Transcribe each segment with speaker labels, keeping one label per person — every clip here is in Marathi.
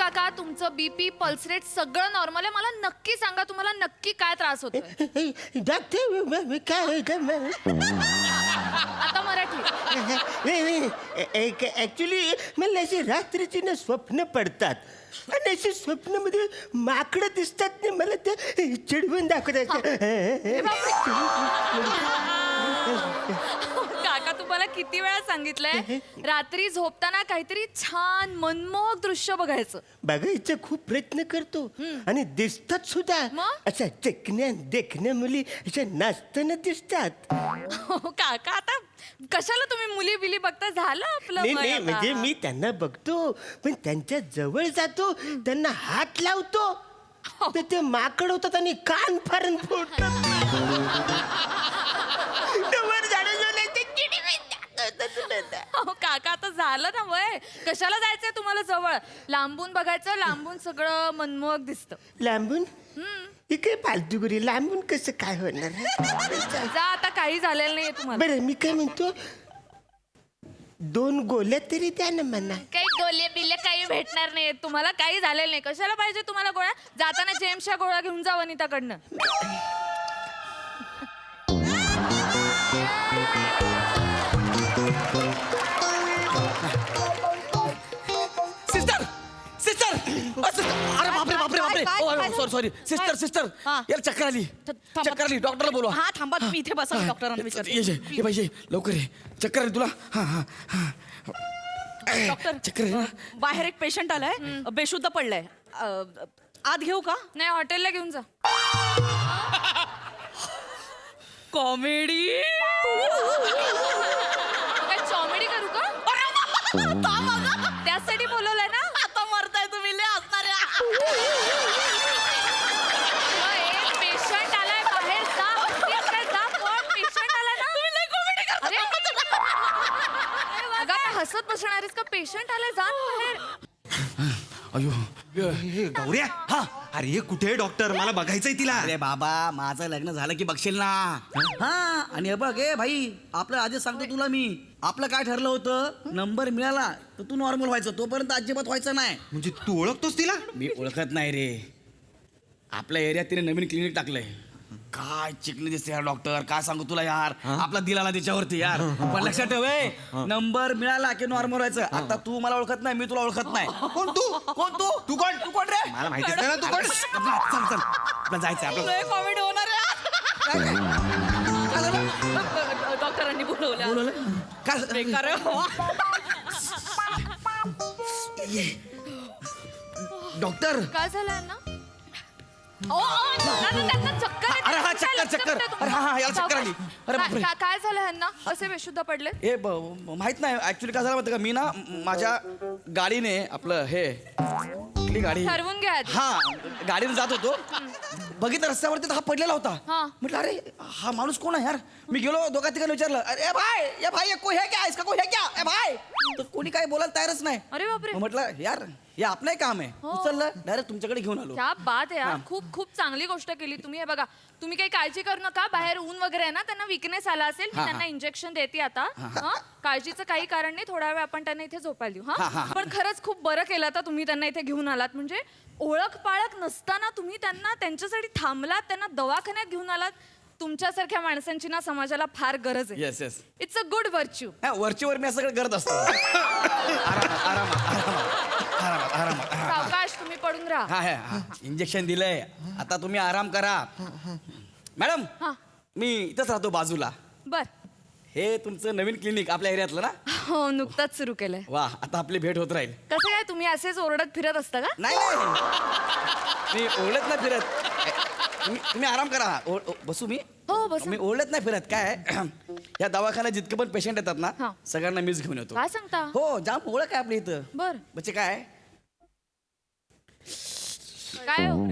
Speaker 1: काका तुमचं बीपी पल्स रेट सगळं नॉर्मल आहे. मला नक्की सांगा तुम्हाला नक्की काय त्रास होतोय.
Speaker 2: डॉक्टर काय
Speaker 1: आता मराठी.
Speaker 2: ऍक्च्युली मला अशी रात्रीची ना स्वप्न पडतात आणि अशी स्वप्नामध्ये माकडं दिसतात ना मला ते चिडवून दाखवतात.
Speaker 1: काका तुम्हाला किती वेळा सांगितलंय रात्री झोपताना काहीतरी छान मनमोहक दृश्य बघायचं.
Speaker 2: बघायचा खूप प्रयत्न करतो आणि दिसतात सुद्धा.
Speaker 1: मग?
Speaker 2: अशा चकण्या देखण्या मुली अशा नाचताना दिसतात.
Speaker 1: काका आता कशाला तुम्ही मुली बिली बघता. झालं आपलं
Speaker 2: नाही
Speaker 1: वय
Speaker 2: नाही
Speaker 1: आता.
Speaker 2: म्हणजे मी त्यांना बघतो पण त्यांच्या जवळ जातो त्यांना हात लावतो तर ते माकड होतात आणि कान फारून फोडतात. वर झाडं झुलायचं,
Speaker 1: अहो, काका आता झालं ना वय. कशाला जायचंय तुम्हाला जवळ. लांबून बघायचं. लांबून सगळं मनमोहक दिसतं.
Speaker 2: लांबून ही काय फालतूगिरी. लांबून कसं काय होणार.
Speaker 1: जा आता काही झालेलं नाहीये तुम्हाला.
Speaker 2: बरं मी काय म्हणतो 2 गोळ्या तरी द्या ना म्हणा.
Speaker 1: काही गोळे बिले काही भेटणार नाही तुम्हाला. काही झालेलं नाही. कशाला पाहिजे तुम्हाला गोळ्या. जाताना जेम्सच्या गोळ्या घेऊन जा वनिताकडनं.
Speaker 3: सिस्टर सिस्टर अरे बापरे बापरे बापरे सॉरी सिस्टर सिस्टर यार चक्कर आली डॉक्टरला बोलवा.
Speaker 4: हा थांबा तुम्ही इथे बसा मी डॉक्टरांना विचारते.
Speaker 3: ये पाहिजे लवकर ये. चक्कर आली तुला. हा हा हा
Speaker 4: डॉक्टर
Speaker 3: चक्कर आहे ना.
Speaker 4: बाहेर एक पेशंट आलाय बेशुद्ध पडलाय. आत घेऊ का.
Speaker 1: नाही हॉटेलला घेऊन जा.
Speaker 4: कॉमेडी
Speaker 1: काय कॉमेडी करू का. त्यासाठी बोलवलंय ना.
Speaker 4: आता मरताय तुम्ही लय असणार
Speaker 1: एक पेशंट आलाय बाहेर जा. तिकडे जा. कोण पेशंट आलाय ना. अरे अगं आपण हसत बसणारीस का. पेशंट आलाय जा ना बाहेर.
Speaker 3: अयो
Speaker 5: गौऱ्या हा अरे कुठे डॉक्टर मला बघायचंय तिला.
Speaker 3: अरे बाबा माझं लग्न झालं की बघशील ना. हा आणि हे बघ ए भाई आपलं आधीच सांगतो तुला मी. आपलं काय ठरलं होतं नंबर मिळाला तर तू नॉर्मल व्हायचं तोपर्यंत अजिबात व्हायचं नाही.
Speaker 5: म्हणजे तू ओळखतोस तिला.
Speaker 3: मी ओळखत नाही रे. आपल्या एरियात तिने नवीन क्लिनिक टाकलंय. काय चिकली दिसते यार डॉक्टर. काय सांगू तुला यार. आपला दिलाला त्याच्यावरती यार. पण लक्षात ठेव नंबर मिळाला की नॉर्मल व्हायचं. आता तू मला ओळखत नाही मी तुला ओळखत नाही.
Speaker 5: कोण तू
Speaker 3: कोण तू
Speaker 5: तू कोण
Speaker 3: तू कोण रे.
Speaker 5: मला माहितीच नाही ना तू कोण.
Speaker 3: चल चल आपलं जायचं आपलं.
Speaker 4: कॉमेडी होणार डॉक्टरांनी बोलवलं.
Speaker 3: काय
Speaker 4: बेकार आहे, हो.
Speaker 3: डॉक्टर
Speaker 1: काय झालंय ना. त्यांना चक्कर येते.
Speaker 3: अरे हा चक्कर चक्कर अरे हा याला चक्कर आली. अरे बापरे
Speaker 1: काय झालं ह्यांना. कसे बेशुद्ध पडले.
Speaker 3: हे माहित नाही ऍक्च्युली काय झालं माहिती का. मी ना माझ्या गाडीने आपलं हे कुठली गाडी
Speaker 1: ठरवून घ्या आधी.
Speaker 3: हा गाडीने जात होतो. बघितलं रस्त्यावरती तर हा पडलेला होता.
Speaker 1: हा.
Speaker 3: म्हटलं अरे हा माणूस कोण आहे यार. मी गेलो दोघा तिघांना विचारलं अरे भाई ये भाई ये कोई है क्या इसका कोई है क्या ए भाई. तर कोणी काय बोलायला तयारच नाही.
Speaker 1: अरे बापरे.
Speaker 3: मग म्हटलं यार हे आपलं काम आहे. उचललं डायरेक्ट तुमच्याकडे घेऊन आलो.
Speaker 1: क्या बात आहे यार. खूप खूप चांगली गोष्ट केली तुम्ही. हे बघा तुम्ही काही काळजी करू नका. बाहेर ऊन वगैरे आहे ना त्यांना विकनेस आला असेल. मी त्यांना इंजेक्शन देते आता. हं? काळजीचं काही कारण नाही. थोडा वेळ आपण त्यांना इथे झोपायला देऊ. हा पण खरंच खूप बरं केलं आता तुम्ही त्यांना इथे घेऊन आलात. म्हणजे ओळख पाळख नसताना तुम्ही त्यांना त्यांच्यासाठी थांबलात. त्यांना दवाखान्यात घेऊन आलात. तुमच्यासारख्या माणसांची ना समाजाला फार गरज आहे.
Speaker 3: Yes yes
Speaker 1: it's a good virtue.
Speaker 3: वरचीवर मी असं सगळं करत असतो. आरामात आरामात आरामात आरामात
Speaker 1: सावकाश तुम्ही पडून राहा.
Speaker 3: हा इंजेक्शन दिलंय. आता तुम्ही आराम करा. मॅडम
Speaker 1: हा
Speaker 3: मी इथंच राहतो बाजूला.
Speaker 1: बर.
Speaker 3: हे तुमचं नवीन क्लिनिक आपल्या एरियातलं ना.
Speaker 1: हो नुकताच सुरू केलंय.
Speaker 3: वा आता आपली भेट होत राहील.
Speaker 1: कसं काय तुम्ही असेच ओरडत फिरत असता का.
Speaker 3: नाही मी ओळखत नाही फिरत. तुम्ही आराम करा. बसू मी.
Speaker 1: हो बस.
Speaker 3: मी ओळखत नाही फिरत. काय या दवाखान्यात जितके पण पेशंट येतात
Speaker 1: हा.
Speaker 3: ना सगळ्यांना मीच घेऊन येतो.
Speaker 1: काय सांगता.
Speaker 3: हो जाम ओळख आहे आपली इथं.
Speaker 1: बर.
Speaker 3: म्हणजे काय
Speaker 1: काय हो?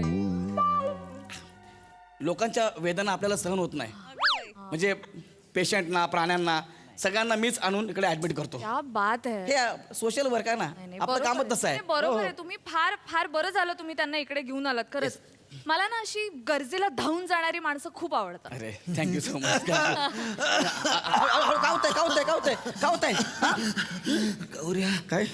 Speaker 3: लोकांच्या वेदना आपल्याला सहन होत नाही. म्हणजे पेशंटना प्राण्यांना सगळ्यांना मीच आणून इकडे ऍडमिट करतो.
Speaker 1: क्या बात है.
Speaker 3: हे सोशल वर्क आहे ना.
Speaker 1: नाही,
Speaker 3: आपलं
Speaker 1: बरोबर
Speaker 3: कामच तसं आहे.
Speaker 1: नाही, बरोबर आहे. तुम्ही फार फार बरं झालं तुम्ही त्यांना इकडे घेऊन आलात. खरंच मला ना अशी गरजेला धावून जाणारी माणसं खूप आवडतात.
Speaker 3: अरे थँक्यू सो मच. काय होतंय काय होतंय काय होतंय काय होतंय. गौऱ्या काय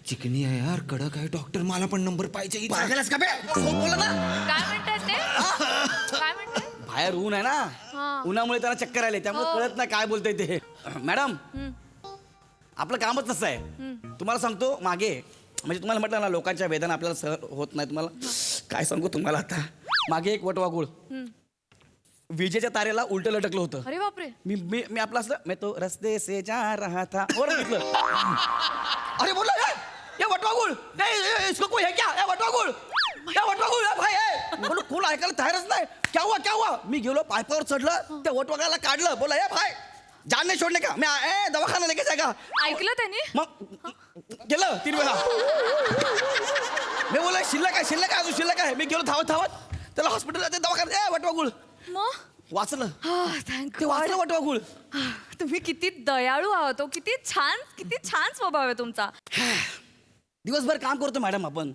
Speaker 5: चिकनी आहे यार, कडक आहे डॉक्टर, मला पण नंबर पाहिजे हिचा.
Speaker 3: पागलच का बे? बोला ना.
Speaker 1: काय म्हणतात ते काय म्हणतात
Speaker 3: बाहेर ऊन आहे
Speaker 1: हा.
Speaker 3: ना, उन्हामुळे त्याला चक्कर आले, त्यामुळे कळत नाही काय बोलतोय ते. मॅडम, आपलं कामच तसं आहे. तुम्हाला सांगतो, मागे म्हणजे तुम्हाला म्हटलं ना, लोकांच्या वेदना आपल्याला सहन होत नाही. तुम्हाला काय सांगू तुम्हाला आता, मागे एक वटवागुळ विजेच्या तारेला उलट लटकलं होतं.
Speaker 1: अरे बापरे.
Speaker 3: मी मी मी आपलं असलं मैं तो रस्ते से जा रहा था और निकलं. अरे बोला ये वटवागुळ नहीं, इसको कोई है क्या? ये वटवागुळ, ये वटवागुळ है भाई है. बोलो कोण ऐकायला तयारच नाही. क्या हुआ क्या हुआ? मी गेलो पायपावर चढलं, त्या वटवागाला काढलं. बोला ये भाई जान नहीं छोड़ने का, मैं दवाखाना लेके जाएगा.
Speaker 1: ऐकलं त्यांनी.
Speaker 3: मग गेलं 3 वेळा. मी बोला शिल्लक आहे अजून शिल्लक आहे. मी गेलो धावत त्याला हॉस्पिटल दवाखान्यात. ए वटवागुळ
Speaker 1: मग
Speaker 3: वाचलं.
Speaker 1: थँक
Speaker 3: ते वाचलं वटवागुळ.
Speaker 1: तुम्ही किती दयाळू आहोत हो. किती छान स्वभाव आहे तुमचा.
Speaker 3: दिवसभर काम करतो मॅडम आपण,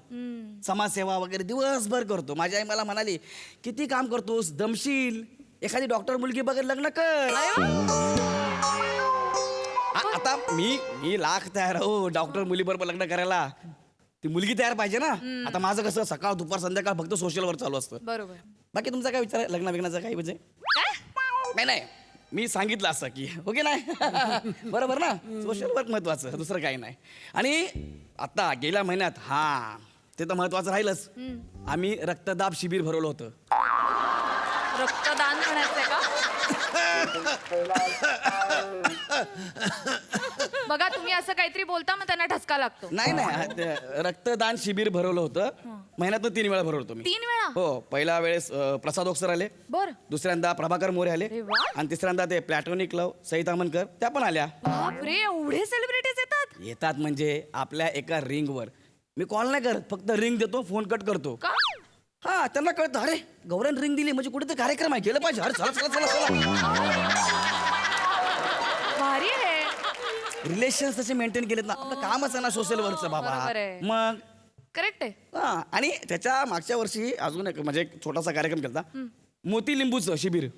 Speaker 3: समाजसेवा वगैरे दिवसभर करतो. माझी आई मला म्हणाली, किती काम करतोस, दमशील, एखादी डॉक्टर मुलगी बघत लग्न कर. आता मी लाख तयार हो डॉक्टर मुलीबरोबर लग्न करायला. ती मुलगी तयार पाहिजे ना. आता माझं कसं सकाळ दुपार संध्याकाळ फक्त सोशलवर चालू असतं.
Speaker 1: बरोबर.
Speaker 3: बाकी तुमचा काय विचार आहे लग्न विग्नाचा काही म्हणजे? नाही मी सांगितलं असं की ओके नाही. बरोबर ना, सोशल वर्क महत्वाचं, दुसरं काही नाही. आणि आता गेल्या महिन्यात ते तर महत्वाचं राहिलंच, आम्ही रक्तदाब शिबिर भरवलं होतं.
Speaker 1: रक्तदान म्हणायचंय का? बघा तुम्ही असं काहीतरी बोलता मग त्यांना ठसका लागतो.
Speaker 3: नाही ते रक्तदान शिबिर भरवलं होतं. महिन्यातून 3 वेळा भरवतो मी.
Speaker 1: 3 वेळा?
Speaker 3: हो. पहिल्या वेळेस प्रसाद ओक्सर आले,
Speaker 1: बर.
Speaker 3: दुसऱ्यांदा प्रभाकर मोरे आले,
Speaker 1: अरे वा.
Speaker 3: आणि तिसऱ्यांदा ते प्लॅटोनिक लव सईता मनकर त्या पण आल्या.
Speaker 1: बापरे, एवढे सेलिब्रिटीज
Speaker 3: येतात म्हणजे आपल्या एका रिंगवर मी कॉल नाही करत, फक्त रिंग देतो, फोन कट करतो.
Speaker 1: का?
Speaker 3: त्यांना कळतं, अरे गौरन रिंग दिली म्हणजे कुठे कार्यक्रम आहे, गेलं पाहिजे. अरे चला चला चला चला.
Speaker 1: भारी आहे.
Speaker 3: रिलेशन तसे मेंटेन केलेत ना. आपलं कामच आहे ना सोशल वर्कचं बाबा.
Speaker 1: बरोबर आहे.
Speaker 3: मग
Speaker 1: करेक्ट आहे.
Speaker 3: आणि त्याच्या मागच्या वर्षी अजून एक म्हणजे एक छोटासा कार्यक्रम केला, मोती लिंबूचं शिबिर.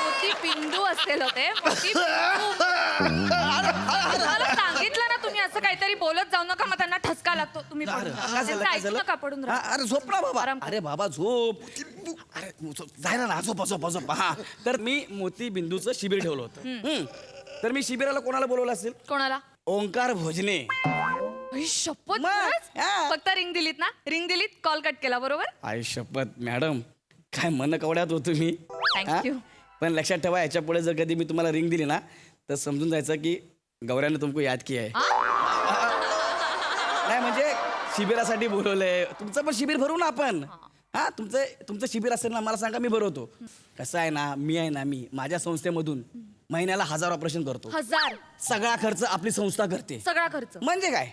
Speaker 1: मोती बिंदू असेल होते. मोती बिंदू. मला सांगितलं ना तुम्ही असं काहीतरी बोलत जाऊ नका, मग त्यांना ठसका लागतो. तुम्ही पडून राहा.
Speaker 3: काय झालं,
Speaker 1: त्यांचं
Speaker 3: काय
Speaker 1: ऐकू
Speaker 3: झालं?
Speaker 1: नका, पडून राहा.
Speaker 3: अरे झोप ना बाबा.
Speaker 1: आराम कर.
Speaker 3: अरे बाबा झोप. अरे जायला ना, झोप झोप झोप. तर मी मोती बिंदूचं शिबिर ठेवलं होतं. तर मी शिबिराला कोणाला बोलवलं असेल?
Speaker 1: कोणाला?
Speaker 3: ओंकार भोजने.
Speaker 1: आई शपथ.
Speaker 3: मग,
Speaker 1: खरंच?
Speaker 3: हा.
Speaker 1: फक्त रिंग दिलीत ना? रिंग दिलीत, कॉल कट केला, बरोबर?
Speaker 3: आई शपथ मॅडम, काय मन कवड्यात होतो मी.
Speaker 1: Thank you.
Speaker 3: पण लक्षात ठेवा, याच्या पुढे जर कधी मी तुम्हाला रिंग दिली ना, तर समजून जायचं की गौऱ्याने तुमको याद किया है. नाही म्हणजे शिबिरासाठी बोलवलंय. तुमचं पण शिबिर भरू ना आपण. तुमचं शिबिर असेल ना, मला सांगा, मी भरवतो. कसं आहे ना, मी माझ्या संस्थेमधून महिन्याला 1000 ऑपरेशन करतो.
Speaker 1: 1000?
Speaker 3: सगळा खर्च आपली संस्था करते.
Speaker 1: सगळा खर्च?
Speaker 3: म्हणजे काय,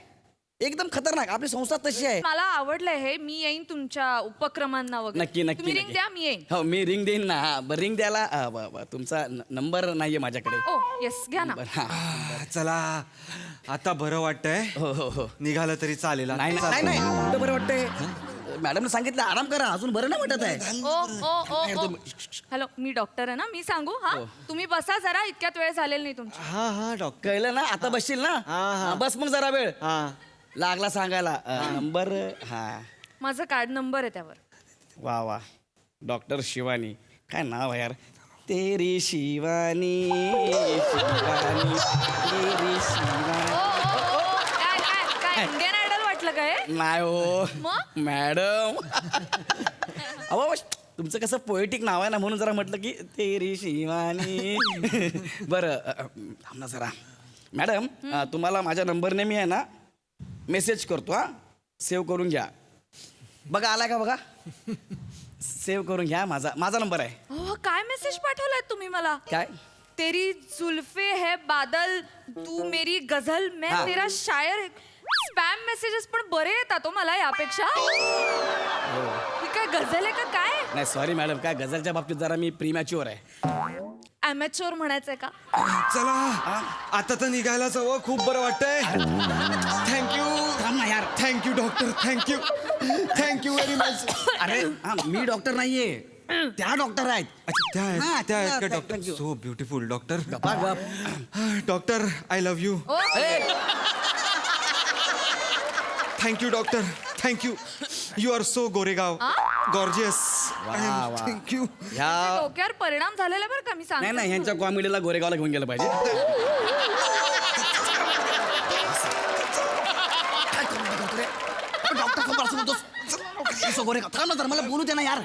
Speaker 3: एकदम खतरनाक. आपली संस्था तशी आहे.
Speaker 1: मला आवडलंय हे. मी येईन तुमच्या उपक्रमांना वगैरे.
Speaker 3: नक्की नक्की
Speaker 1: तुम्ही रिंग
Speaker 3: नक्की.
Speaker 1: द्या, मी येईन.
Speaker 3: हो मी रिंग देईन ना. रिंग द्यायला तुमचा नंबर नाहीये माझ्याकडे.
Speaker 1: ओ येस, घ्या ना.
Speaker 5: चला आता बरं वाटतंय.
Speaker 3: हो.
Speaker 5: निघालं तरी चालेल.
Speaker 3: नाही कुठं बरं वाटतंय. मॅडमने सांगितलं आराम करा, अजून बरं नाही वाटत आहे.
Speaker 1: ओ हॅलो, मी डॉक्टर आहे ना, मी सांगू. तुम्ही बसा जरा, इतक्यात वेळ झालेला नाही तुमची.
Speaker 5: हा डॉक्टर.
Speaker 3: कळलं ना, आता बसशील ना.
Speaker 5: हा.
Speaker 3: बस मग जरा वेळ लागला सांगायला. नंबर
Speaker 1: माझं कार्ड नंबर आहे त्यावर.
Speaker 3: वा डॉक्टर शिवानी, काय नाव आहे यार. तेरी शिवानी तेरी शिवानी.
Speaker 1: काय इंडियन आयडल वाटलं काय?
Speaker 3: नाही हो
Speaker 1: मग?
Speaker 3: मॅडम. अहो तुमचं कसं पोएटिक नाव आहे ना, म्हणून जरा म्हटलं की तेरी शिवानी. बरं थांब ना जरा. मॅडम तुम्हाला माझ्या नंबरने मी आहे ना मेसेज करतो. सेव्ह करून घ्या. बघा आलाय का बघा. सेव्ह करून घ्या. माझा नंबर आहे.
Speaker 1: हो, काय मेसेज पाठवलाय तुम्ही मला?
Speaker 3: काय?
Speaker 1: तेरी जुल्फे है बादल, तू मेरी गझल, मैं तेरा शायर. स्पॅम मेसेजेस पण बरे येतात मला यापेक्षा. ही काय गझल आहे का काय?
Speaker 3: नाही सॉरी मॅडम, काय गझलच्या बाबतीत जरा मी प्रीमॅच्युअर आहे.
Speaker 1: ॲमेच्युअर म्हणायचंय का?
Speaker 5: चला आता तर निघायलाच हवं. खूप बरं वाटतंय. थँक्यू.
Speaker 3: थांब ना यार.
Speaker 5: Thank you doctor. Thank you very much.
Speaker 3: अरे मी डॉक्टर नाहीये. त्या डॉक्टर आहेत.
Speaker 5: अच्छा त्या
Speaker 3: हा,
Speaker 5: आहेत त्या आहेत का
Speaker 3: thank
Speaker 5: doctor
Speaker 3: you.
Speaker 5: So beautiful doctor
Speaker 3: गप्पा गप.
Speaker 5: Doctor I love you
Speaker 1: oh
Speaker 5: thank you doctor thank you you are so गोरेगाव गॉर्जियस
Speaker 3: वा.
Speaker 5: थँक्यू
Speaker 3: ह्या
Speaker 1: डोक्यावर परिणाम झालेला बरं का मी
Speaker 3: नाही नाही
Speaker 1: सांगते
Speaker 3: ह्यांच्या कॉमेडीला गोरेगावला घेऊन गेलं पाहिजे. डॉक्टर समोर असं बोलतोस. असं गोरेगाव थांब ना जरा, मला बोलू दे ना यार.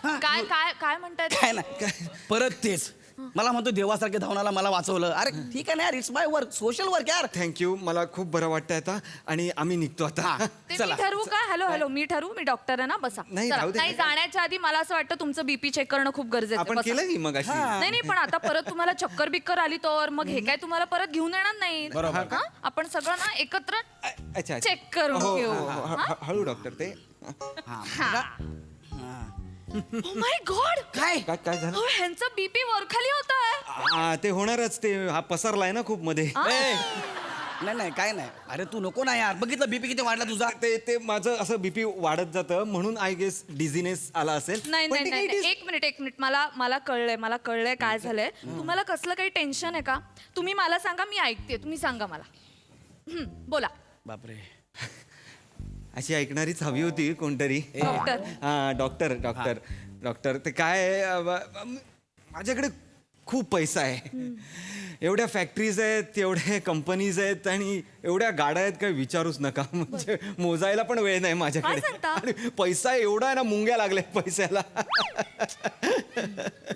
Speaker 3: हा.
Speaker 1: काय काय काय म्हणतायत
Speaker 3: काय नाही परत तेच मला म्हणतो देवासारखे धावणाला मला वाचवलं. अरे ठीक आहे ना यार, it's my work, social work यार.
Speaker 5: थँक्यू मला खूप बरं वाटतंय आता आणि आम्ही निघतो आता
Speaker 1: ते मी
Speaker 3: चला.
Speaker 1: ठरवू का हॅलो मी ठरवू मी डॉक्टर आहे ना बसा
Speaker 5: नाही,
Speaker 1: चला.
Speaker 5: राहू दे.
Speaker 1: नाही जाण्याच्या आधी मला असं वाटतं तुमचं बीपी चेक करणं खूप गरजेचं आहे.
Speaker 5: आपण
Speaker 1: बसा.
Speaker 5: केलं की मग अशी
Speaker 1: नाही नाही पण आता परत तुम्हाला चक्कर बिक्कर आली तर मग हे काय तुम्हाला परत घेऊन येणार नाही
Speaker 3: बरोबर.
Speaker 1: हा? आपण सगळं ना एकत्र
Speaker 5: अच्छा
Speaker 1: चेक करून
Speaker 5: हो,
Speaker 1: घेऊ
Speaker 5: हळू डॉक्टर ते
Speaker 1: माय गॉड
Speaker 3: काय
Speaker 5: काय काय झालं
Speaker 1: ह्यांचं बीपी वरखाली होत आहे
Speaker 5: ते होणारच ते हा पसरलाय ना खूप मध्ये
Speaker 3: ए, नाही नाही काय नाही. अरे तू नको ना यार, बघितलं बीपी किती वाढला तुझा.
Speaker 5: ते माझं असं बीपी वाढत जातं म्हणून आय गेस डिझिनेस आला असेल
Speaker 1: नाही
Speaker 5: पण
Speaker 1: नाही
Speaker 5: ते
Speaker 1: नाही
Speaker 5: काही
Speaker 1: नाही. एक मिनिट मला कळलंय काय झालंय तुम्हाला कसलं काही टेन्शन आहे का तुम्ही मला सांगा मी ऐकते तुम्ही सांगा मला बोला
Speaker 3: बापरे.
Speaker 5: अशी ऐकणारीच हवी होती कोणतरी
Speaker 1: डॉक्टर
Speaker 5: हा डॉक्टर ते काय आहे, माझ्याकडे खूप पैसा आहे एवढ्या फॅक्टरीज आहेत एवढ्या कंपनीज आहेत आणि एवढ्या गाड्या आहेत काही विचारूच नका म्हणजे मोजायला पण वेळ नाही
Speaker 1: काय
Speaker 5: माझ्याकडे
Speaker 1: सांगता?
Speaker 5: आणि पैसा एवढा आहे ना मुंग्या लागल्या पैशाला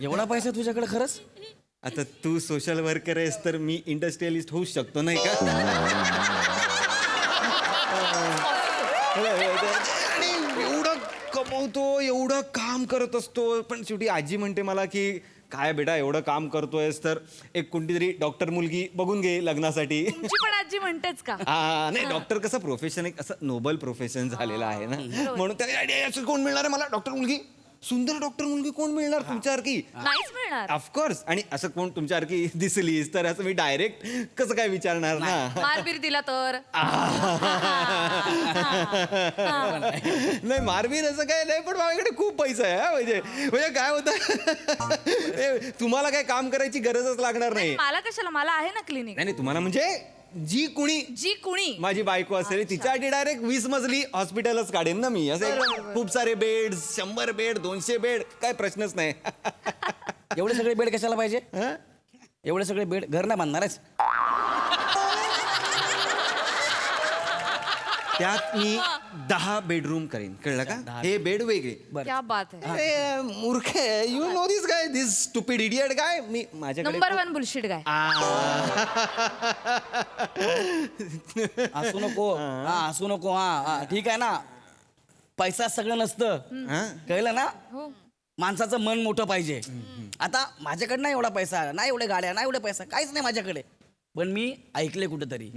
Speaker 3: एवढा पैसा तुझ्याकडे खरंच?
Speaker 5: आता तू सोशल वर्कर आहेस तर मी इंडस्ट्रियलिस्ट होऊच शकतो नाही का आणि एवढं कमवतो एवढं काम करत असतो पण शेवटी आजी म्हणते मला की काय बेटा एवढं काम करतोयस तर एक कोणती तरी डॉक्टर मुलगी बघून घे लग्नासाठी
Speaker 1: तुमची पण आजी म्हणतेच का
Speaker 5: नाही डॉक्टर कसं प्रोफेशन एक असं नोबल प्रोफेशन झालेलं आहे ना म्हणून त्या असं कोण मिळणार आहे मला डॉक्टर मुलगी सुंदर डॉक्टर मुलगी कोण मिळणार तुमच्यासारखी
Speaker 1: नाहीच मिळणार
Speaker 5: ऑफकोर्स आणि असं कोण तुमच्यासारखी दिसलीस तर असं मी डायरेक्ट कसं काय विचारणार ना
Speaker 1: मारबीर दिला तर
Speaker 5: नाही मारबीर असं काय नाही पण माझ्याकडे खूप पैसा आहे हा, म्हणजे काय होतं तुम्हाला काय काम करायची गरजच लागणार नाही
Speaker 1: मला कशाला मला आहे ना क्लिनिक
Speaker 5: नाही तुम्हाला म्हणजे जी
Speaker 1: कुणी
Speaker 5: माझी बायको असेल तिच्यासाठी डायरेक्ट 20 मजली हॉस्पिटलच काढेन ना मी असं एकदम खूप सारे बेड 100 बेड 200 बेड काय प्रश्नच नाही
Speaker 3: एवढे सगळे बेड कशाला पाहिजे?
Speaker 5: हं?
Speaker 3: एवढे सगळे बेड घर नाही बांधणारच.
Speaker 5: त्यात मी 10 बेडरूम करेन कळलं का हे बेड वेगळे
Speaker 1: क्या बात है
Speaker 5: अरे मूर्ख you know this guy this stupid idiot guy मी माझ्याकडे
Speaker 1: नंबर 1 बुलशिट गाय
Speaker 3: हसू नको हसू नको. हा ठीक आहे ना, पैसा सगळं नसतं
Speaker 5: हं?
Speaker 3: कळलं ना.
Speaker 1: हो
Speaker 3: माणसाचं मन मोठं पाहिजे. आता माझ्याकडे नाही एवढा पैसा, नाही एवढे गाड्या, नाही एवढे पैसा, काहीच नाही माझ्याकडे. पण मी ऐकले कुठेतरी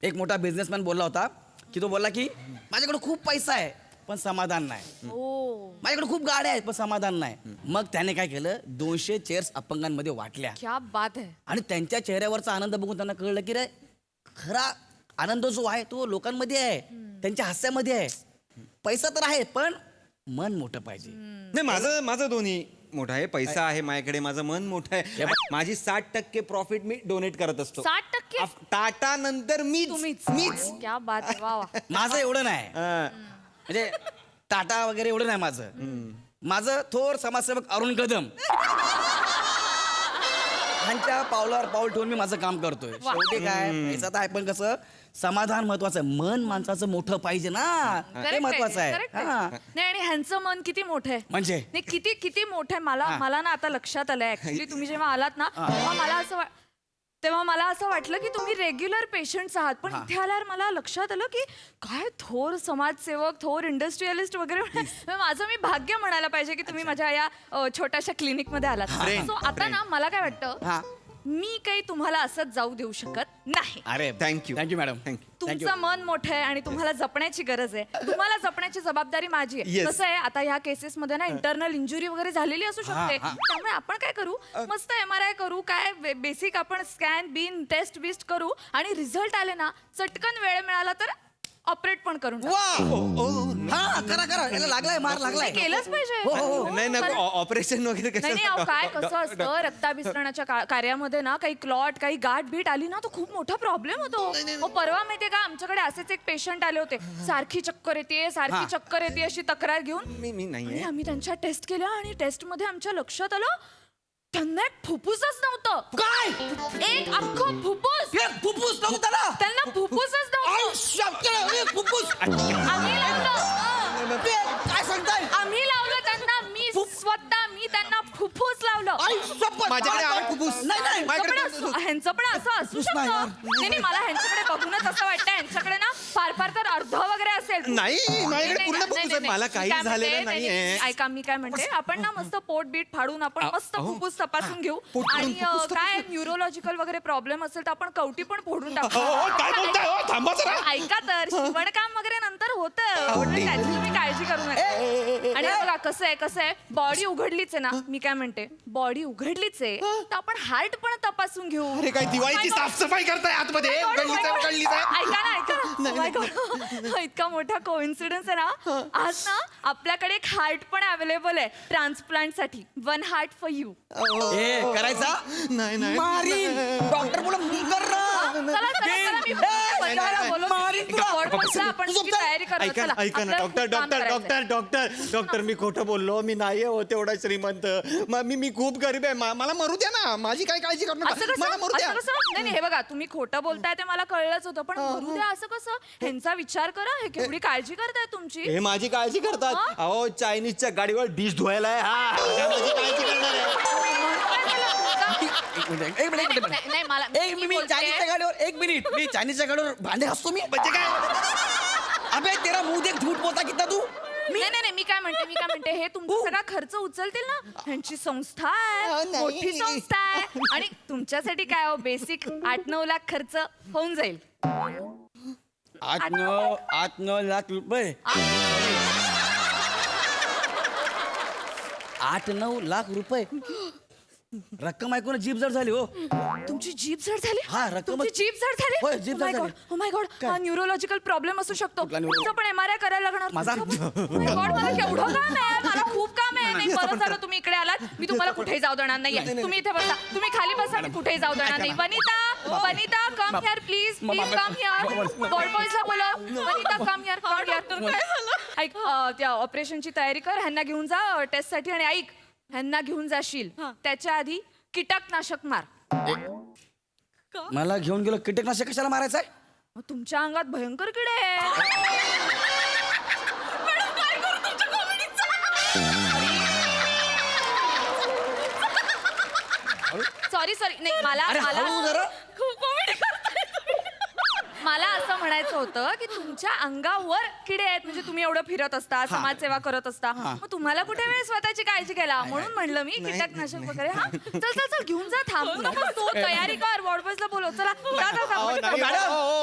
Speaker 3: एक मोठा बिझनेसमॅन बोलला होता की तो बोलला की माझ्याकडे खूप पैसा आहे पण समाधान नाही,
Speaker 1: ओ
Speaker 3: माझ्याकडे खूप गाड्या आहेत पण समाधान नाही. मग त्याने काय केलं 200 चेअर्स अपंगांमध्ये वाटल्या
Speaker 1: क्या बात है
Speaker 3: आणि त्यांच्या चेहऱ्यावरचा आनंद बघून त्यांना कळलं की रे खरा आनंद जो आहे तो लोकांमध्ये आहे, त्यांच्या हास्यामध्ये आहे. पैसा तर आहे पण मन मोठं पाहिजे.
Speaker 5: नाही माझं दोन्ही मोठं आहे पैसा आहे माझ्याकडे माझं मन मोठं आहे माझी 60% प्रॉफिट मी डोनेट करत असतो
Speaker 1: 60%
Speaker 5: टाटा नंतर
Speaker 1: तुम्हीच
Speaker 5: मीच
Speaker 1: क्या बात है वा वा
Speaker 3: माझं एवढं नाही
Speaker 5: हं.
Speaker 3: म्हणजे टाटा वगैरे एवढं नाही माझं थोर समाजसेवक अरुण कदम ह्यांच्या पावलावर पाऊल ठेवून मी माझं काम करतोय. शेवटी काय पैसा तर आहे पण कसं समाधान महत्वाचं आहे, मन माणसाचं मोठं पाहिजे ना ते
Speaker 1: Correct
Speaker 3: महत्वाचं आहे.
Speaker 1: correct
Speaker 3: हा.
Speaker 1: नाही आणि ह्यांचं मन किती मोठं आहे
Speaker 3: म्हणजे
Speaker 1: नाही किती किती मोठं आहे मला ना आता लक्षात आलंय ऍक्च्युली तुम्ही जेव्हा आलात ना तेव्हा मला असं वाटलं की तुम्ही रेग्युलर पेशंट्स आहात पण इथे आल्यावर मला लक्षात आलं की काय थोर समाजसेवक थोर इंडस्ट्रियलिस्ट वगैरे माझं मी भाग्य म्हणायला पाहिजे की तुम्ही माझ्या या छोट्याशा क्लिनिक मध्ये आलात. सो आता ना मला काय वाटतं मी काही तुम्हाला असंच जाऊ देऊ शकत नाही.
Speaker 3: अरे
Speaker 5: थँक्यू
Speaker 3: थँक्यू मॅडम.
Speaker 5: थँक्यू
Speaker 1: तुमचं मन मोठं आहे आणि तुम्हाला जपण्याची गरज आहे. तुम्हाला जपण्याची जबाबदारी माझी आहे.
Speaker 5: Yes.
Speaker 1: कसं आहे आता ह्या केसेस मध्ये ना इंटरनल इंजुरी वगैरे झालेली असू शकते त्यामुळे आपण काय करू मस्त MRI करू काय बेसिक आपण स्कॅन बिन टेस्ट बिस्ट करू आणि रिझल्ट आले ना चटकन वेळ मिळाला तर ऑपरेट पण करून टाकू.
Speaker 3: वा हा करा करा याला लागलाय मार लागलाय
Speaker 1: नाही, केलंच पाहिजे
Speaker 5: नाही
Speaker 1: मला-
Speaker 5: ऑपरेशन वगैरे
Speaker 1: नाही नाही अहो, काय कसं
Speaker 5: कशाला
Speaker 1: असतं रक्ताभिसरणाच्या कार्यामध्ये ना काही क्लॉट काही गाठ बीट आली ना तो खूप मोठा प्रॉब्लेम होतो मग परवा माहितीये का आमच्याकडे असेच एक पेशंट आले होते सारखी चक्कर येते सारखी चक्कर येते अशी तक्रार घेऊन
Speaker 5: मी नाहीये
Speaker 1: आणि आम्ही त्यांच्या टेस्ट केल्या आणि टेस्ट मध्ये आमच्या लक्षात आलं त्यांना एक फुफ्फुसच नव्हतं
Speaker 3: काय
Speaker 1: एक अख्खं फुफ्फुस
Speaker 3: फुफ्फुस नको त्याला
Speaker 1: त्यांना फुफ्फुसच नव्हतं
Speaker 3: फुफ्फुस
Speaker 1: आम्ही लावलं
Speaker 3: काय सांगताय
Speaker 1: आम्ही लावलं त्यांना मी स्वतः मी त्यांना फुफ्फुस लावलं
Speaker 5: माझ्याकडे आहे फुफ्फुस.
Speaker 3: नाही
Speaker 1: ह्यांचं पण असं असू शकतं नाही नाही, मला ह्यांच्याकडे बघूनच असं वाटतं ह्यांच्याकडे ना फार फार तर अर्ध वगैरे असेल
Speaker 5: नाही, माझ्याकडे
Speaker 1: नाही,
Speaker 5: पूर्ण
Speaker 1: नाही,
Speaker 5: फुफ्फुस आहे.
Speaker 1: नाही,
Speaker 5: मला
Speaker 1: मी
Speaker 5: काही
Speaker 1: काय म्हणते,
Speaker 5: झालेलं
Speaker 1: नाही,
Speaker 5: नाहीये.
Speaker 1: नाही, ऐका मी काय म्हणते आपण ना मस्त पोट बीट फाडून आपण मस्त फुफ्फुस तपासून घेऊ आणि काय न्यूरोलॉजिकल वगैरे प्रॉब्लेम असेल तर आपण कवटी पण फोडून टाकू
Speaker 5: काय बोलताय हो? थांबा जरा.
Speaker 1: ऐका तर शिवणकाम वगैरे नंतर होतं त्याची तुम्ही काळजी करू नका आणि बघा कसं आहे बॉडी उघडलीच आहे ना मी काय म्हणते बॉडी उघडलीच आहे तर आपण हार्ट पण तपासून घेऊ
Speaker 5: अरे काय दिवाळीची साफसफाई करताय आतमध्ये उघडलीच आहे.
Speaker 1: ऐका ना ऐका Oh my God. इतका मोठा कोइन्सिडन्स आहे ना आज ना आपल्याकडे एक हार्ट पण अवेलेबल आहे ट्रान्सप्लांट साठी 1 हार्ट फॉर यू
Speaker 3: ए करायचा
Speaker 5: नाही नाही
Speaker 3: मारीन डॉक्टर बोला मी कर
Speaker 1: आपण तुझी तयारी करू
Speaker 5: ऐका
Speaker 1: चला,
Speaker 5: ऐका ना
Speaker 1: आपल्याला
Speaker 5: डॉक्टर
Speaker 1: खूप काम
Speaker 5: डॉक्टर
Speaker 1: करायचंय.
Speaker 5: डॉक्टर डॉक्टर डॉक्टर मी खोटं बोललो मी नाही हो तेवढा श्रीमंत मी खूप गरीब आहे मला मरू द्या ना माझी काय काळजी करू
Speaker 1: असं
Speaker 5: नका
Speaker 1: कसं
Speaker 5: मला मरू द्या
Speaker 1: असं कसं नाही नाही, हे बघा तुम्ही खोटं बोलताय ते मला कळलंच होतं पण मरू द्या असं कसं ह्यांचा विचार करा हे केवढी काळजी करताय तुमची
Speaker 5: हे माझी काळजी करतात अहो चायनीजच्या गाडीवर डिश धुवायला आहे हा काय माझी काळजी करणार आहे
Speaker 1: नाही मला
Speaker 3: मी चायनीजच्या गाडीवर 1 मिनिट मी चायनीजच्या गाडीवर भांडे घासतो मी म्हणजे काय अबे तेरा मुंह देख झूठ बोलता कितना तू
Speaker 1: नाही मी काय म्हणते हे तुमचा सगळा खर्च उचलतील ना ह्यांची संस्था आहे मोठी संस्था आहे आणि तुमच्यासाठी काय हो बेसिक 8-9 लाख खर्च होऊन जाईल
Speaker 3: 8-9 लाख रुपये 8-9 लाख रुपये रक्कम ऐकून जीभ जड झाली हो
Speaker 1: तुमची जीभ जड झाली
Speaker 3: हा, रक्कम-
Speaker 1: तुमची जीभ जड झाली
Speaker 3: होय, जीभ जड झाली.
Speaker 1: ओ माय गॉड हा न्यूरोलॉजिकल प्रॉब्लेम असू शकतो
Speaker 3: कुठला neuro-
Speaker 1: तुमचं पण MRI करायला लागणार
Speaker 3: माझा-
Speaker 1: Oh my God, मला केवढं काम आहे मला खूप काम आहे नाही बरं झालं तुम्ही इकडे आलात मी तुम्हाला कुठेही जाऊ देणार नाहीये तुम्ही इथे बसा तुम्ही खाली बसा मी कुठेही जाऊ देणार नाही Vanita come here please come here बॉयला बोला वनिता कम हिअर ऐक त्या ऑपरेशनची तयारी कर ह्यांना घेऊन जा टेस्ट साठी आणि ऐक ह्यांना घेऊन जाशील त्याच्या आधी कीटकनाशक मार
Speaker 3: मला घेऊन गेलो कीटकनाशक कशाला मारायचंय
Speaker 1: मग तुमच्या अंगात भयंकर किडे आहे सॉरी नाही
Speaker 3: अरे हळू जरा.
Speaker 1: मला असं म्हणायचं होतं की तुमच्या अंगावर किडे आहेत म्हणजे तुम्ही एवढं फिरत असता समाजसेवा करत असता मग तुम्हाला कुठे वेळ स्वतःची काळजी केला म्हणून म्हणलं मी कीटकनाशक वगैरे हा चल घेऊन जा थांबू नको तू तयारी कर वॉर्डबॉयला बोलव चला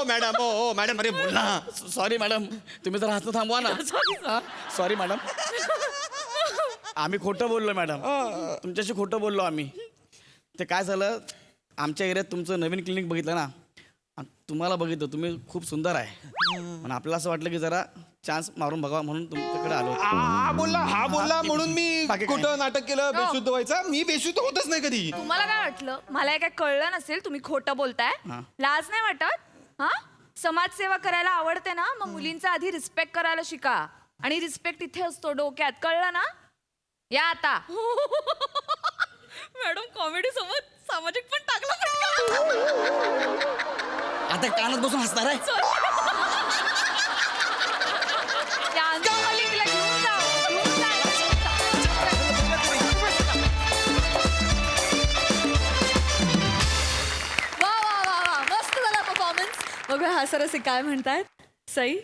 Speaker 5: मॅडम हो मॅडम अरे बोल ना
Speaker 3: सॉरी मॅडम तुम्ही जर हात थांबवा ना सॉरी मॅडम आम्ही खोटं बोललो मॅडम तुमच्याशी खोटं बोललो आम्ही ते काय झालं आमच्या एरियात तुमचं नवीन क्लिनिक बघितलं ना तुम्हाला बघितलं तुम्ही खूप सुंदर आहे पण आपल्याला असं वाटलं की जरा चान्स मारून बघावा म्हणून तुमच्याकडे आलो
Speaker 5: हा बोलला म्हणून मी
Speaker 3: बाकी काय?
Speaker 5: कुठं नाटक केलं बेशुद्ध व्हायचा मी बेशुद्ध होतच नाही कधी
Speaker 1: तुम्हाला काय वाटलं मला हे काय कळलं नसेल तुम्ही खोटं बोलताय
Speaker 3: हा.
Speaker 1: लाज नाही वाटत हा समाजसेवा करायला आवडते ना मग मुलींचा आधी रिस्पेक्ट करायला शिका आणि रिस्पेक्ट इथे असतो डोक्यात कळलं ना या आता
Speaker 4: मॅडम कॉमेडी सोबत सामाजिक पण टाकलं
Speaker 3: आता कानात बसून हसणार आहे
Speaker 1: या अंजलीला घेऊन जा, घेऊन जा.
Speaker 4: वा मस्त झाला परफॉर्मन्स बघा हा सर असे काय म्हणतायत सई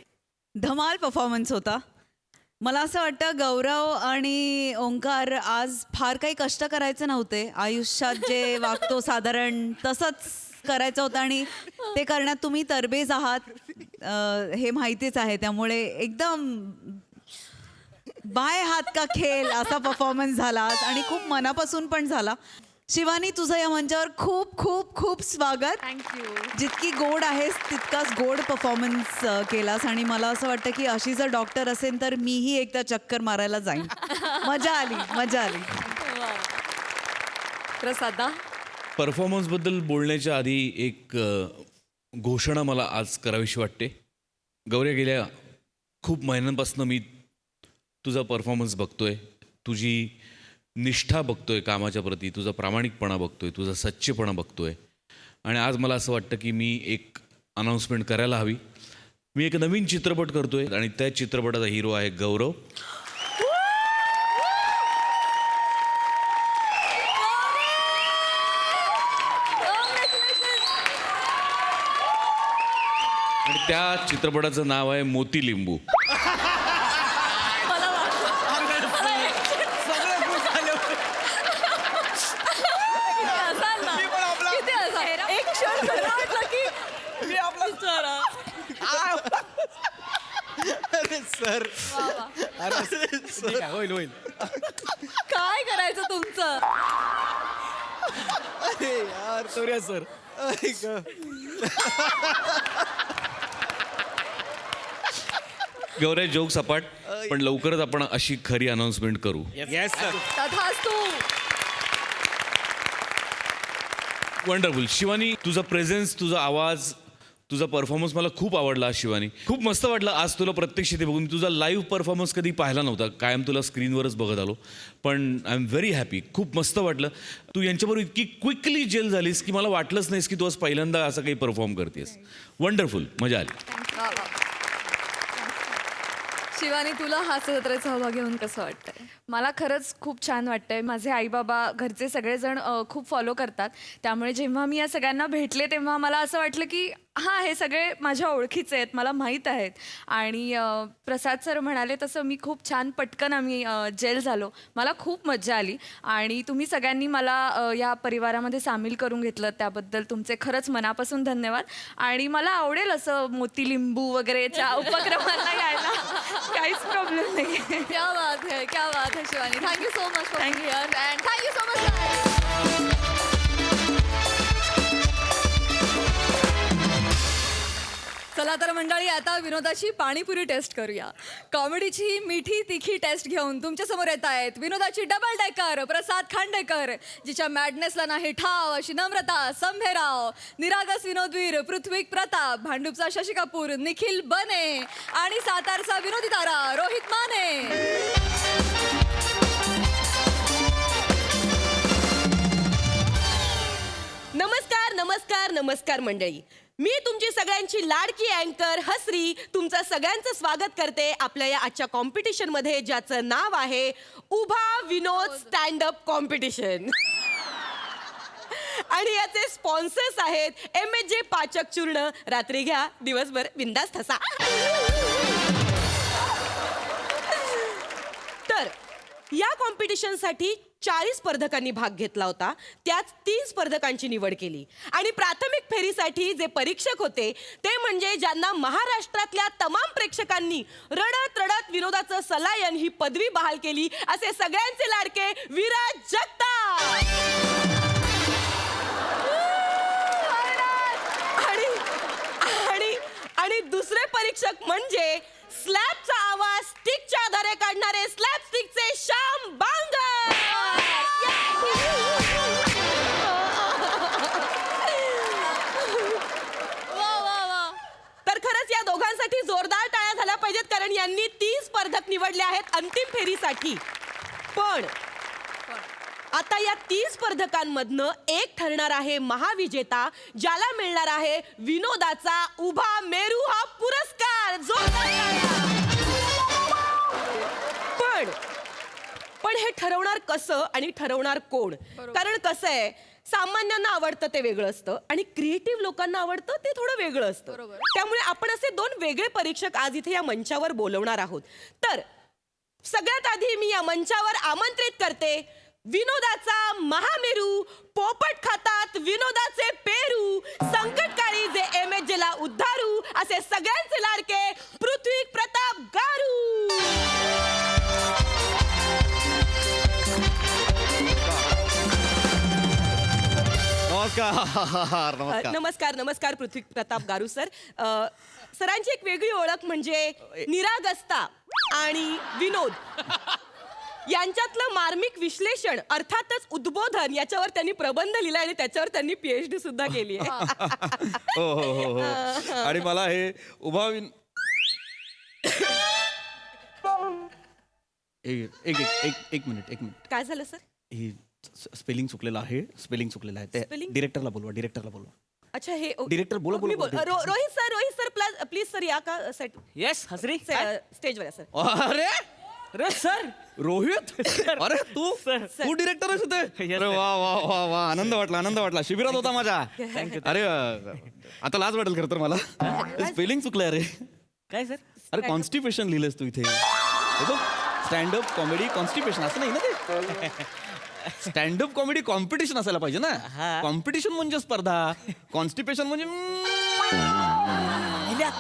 Speaker 4: धमाल परफॉर्मन्स होता मला असं वाटतं गौरव आणि ओंकार आज फार काही कष्ट करायचे नव्हते आयुष्यात जे वागतो साधारण तसंच करायचं होतं आणि ते करण्यात तुम्ही तरबेज आहात हे माहितीच आहे त्यामुळे एकदम बाय हात का खेळ असा परफॉर्मन्स झाला आणि खूप मनापासून पण झाला शिवानी, तुझं या मंचावर खूप खूप खूप स्वागत.
Speaker 1: थँक्यू.
Speaker 4: जितकी गोड आहेस तितकाच गोड परफॉर्मन्स केलास आणि मला असं वाटतं की अशी जर डॉक्टर असेल तर मीही एकदा चक्कर मारायला जाईन. मजा आली.
Speaker 1: प्रसादा.
Speaker 6: परफॉर्मन्सबद्दल बोलण्याच्या आधी एक घोषणा मला आज करावीशी वाटते. गौऱ्या, गेल्या खूप महिन्यांपासून मी तुझा परफॉर्मन्स बघतोय, तुझी निष्ठा बघतोय कामाच्या प्रती, तुझा प्रामाणिकपणा बघतोय, तुझा सच्चेपणा बघतोय आणि आज मला असं वाटतं की मी एक अनाऊन्समेंट करायला हवी. मी एक नवीन चित्रपट करतोय आणि त्या चित्रपटाचा हिरो आहे गौरव. आणि त्या चित्रपटाचं नाव आहे मोती लिंबू.
Speaker 1: एक क्षण मला वाटलं की
Speaker 3: मी आपला
Speaker 5: अरे सर,
Speaker 3: ठीक आहे, होईल.
Speaker 1: काय करायचं तुमचं.
Speaker 5: अरे यार,
Speaker 3: सूर्या सर.
Speaker 6: गौऱ्या, जोक सपाट, पण लवकरच आपण अशी खरी अनाऊन्समेंट करू.
Speaker 5: Yes sir.
Speaker 1: तथास्तु.
Speaker 6: वंडरफुल. शिवानी, तुझा प्रेझेन्स, तुझा आवाज, तुझा परफॉर्मन्स मला खूप आवडला. शिवानी, खूप मस्त वाटलं आज तुला प्रत्यक्ष इथे बघून. तुझा लाईव्ह परफॉर्मन्स कधी पाहिला नव्हता, कायम तुला स्क्रीनवरच बघत आलो, पण आय एम व्हेरी हॅपी. खूप मस्त वाटलं. तू यांच्याबरोबर इतकी क्विकली जेल झालीस की मला वाटलंच नाहीस की तू आज पहिल्यांदा असं काही परफॉर्म करतेस. वंडरफुल, मजा आली.
Speaker 1: शिवानी, तुला हा जत्रेत सहभाग घेऊन कसं वाटतंय. मला खरंच खूप छान वाटतंय. माझे आई बाबा, घरचे सगळेजण खूप फॉलो करतात, त्यामुळे जेव्हा मी या सगळ्यांना भेटले तेव्हा मला असं वाटलं की हां, हे सगळे माझ्या ओळखीचे आहेत, मला माहीत आहेत. आणि प्रसाद सर म्हणाले तसं मी खूप छान पटकन आम्ही जेल झालो. मला खूप मजा आली आणि तुम्ही सगळ्यांनी मला या परिवारामध्ये सामील करून घेतलं, त्याबद्दल तुमचे खरंच मनापासून धन्यवाद. आणि मला आवडेल असं मोती लिंबू वगैरेच्या उपक्रमांना यायला, काहीच प्रॉब्लेम नाही.
Speaker 7: क्या बात है Shivani. Thank you so much for being here and thank you so much. चला तर मंडळी, आता विनोदाची पाणीपुरी टेस्ट करूया. कॉमेडीची मिठी तिखी टेस्ट घेऊन तुमच्या समोर येत आहेत विनोदाची डबल डेकर प्रसाद खांडेकर, जिच्या मॅडनेसला नाही ठाव अशी नम्रता संभेराव, निरागस विनोदवीर पृथ्वीक प्रताप, भांडूपचा शशी कपूर निखिल बने आणि सातारचा विनोदी तारा रोहित माने.
Speaker 8: नमस्कार मंडळी. मी तुमची सगळ्यांची लाडकी अँकर हसरी तुमचं सगळ्यांचं स्वागत करते आपल्या या आजच्या कॉम्पिटिशन मध्ये, ज्याचं नाव आहे उभा विनोद स्टँड अप कॉम्पिटिशन. आणि याचे स्पॉन्सर्स आहेत MSJ पाचक चूर्ण. रात्री घ्या, दिवसभर बिंदास ठसा. तर या कॉम्पिटिशनसाठी 40 स्पर्धकांनी भाग घेतला होता. त्यात 3 स्पर्धकांची निवड केली आणि प्राथमिक फेरीसाठी जे परीक्षक होते ते म्हणजे ज्यांना महाराष्ट्रातल्या तमाम प्रेक्षकांनी रडत रडत विनोदाचं सलायन ही पदवी बहाल केली, असे सगळ्यांचे लाडके विराज जगताप. आणि दुसरे परीक्षक म्हणजे स्लॅबचा आवाज स्टिकच्या आधारे काढणारे स्लॅब स्टिकचे श्याम बांगर. तर खरंच या दोघांसाठी जोरदार टाळ्या झाल्या पाहिजेत, कारण यांनी 30 स्पर्धक निवडले आहेत अंतिम फेरीसाठी. पण आता या 30 स्पर्धकांमधनं एक ठरणार आहे महाविजेता, ज्याला मिळणार आहे विनोदाचा उभा मेरू हा पुरस्कार. पण हे ठरवणार कसं आणि ठरवणार कोण? कारण कसं आहे, सामान्यांना आवडतं ते वेगळं असतं आणि क्रिएटिव्ह लोकांना आवडतं ते थोडं वेगळं असतं. त्यामुळे आपण असे 2 वेगळे परीक्षक आज इथे या मंचावर बोलवणार आहोत. तर सगळ्यात आधी मी या मंचावर आमंत्रित करते विनोदाचा महामेरू, पोपट खातात विनोदाचे पेरू, संकटकाळी जे MSJ ला उद्धारू, असे सगळ्यांचे लाडके पृथ्वी प्रताप गारू.
Speaker 5: नमस्कार
Speaker 8: नमस्कार नमस्कार पृथ्वी प्रताप गारू सर. सरांची एक वेगळी ओळख म्हणजे निरागसता आणि विनोद यांच्यातलं मार्मिक विश्लेषण अर्थातच उद्बोधन याच्यावर त्यांनी प्रबंध लिहिला आणि त्याच्यावर त्यांनी PhD सुद्धा केली आहे.
Speaker 5: हो हो हो हो आणि मला हे उभावीन एक मिनिट
Speaker 8: काय झालं सर?
Speaker 5: हे स्पेलिंग चुकलेलं आहे ते
Speaker 8: Spelling?
Speaker 5: डिरेक्टरला बोलवा
Speaker 8: अच्छा हे
Speaker 5: Director, बोला,
Speaker 8: मी
Speaker 5: बोला, बोला.
Speaker 8: रोहित सर प्लीज सर या का सेट
Speaker 3: येस हसरी
Speaker 8: स्टेजवर या सर.
Speaker 5: अरे
Speaker 3: अरे सर
Speaker 5: रोहित अरे तू डिरेक्टर आहेस इथे? अरे वा वा वा वा आनंद वाटला शिबिरात होता माझ्या. अरे आता लाज वाटेल खरं तर मला स्पेलिंग चुकलंय अरे.
Speaker 3: काय सर?
Speaker 5: अरे कॉन्स्टिपेशन लिहिलंस तू इथे. स्टँडअप कॉमेडी कॉन्स्टिपेशन असं नाही ना ते. स्टँडअप कॉमेडी कॉम्पिटिशन असायला पाहिजे ना. कॉम्पिटिशन म्हणजे स्पर्धा, कॉन्स्टिपेशन म्हणजे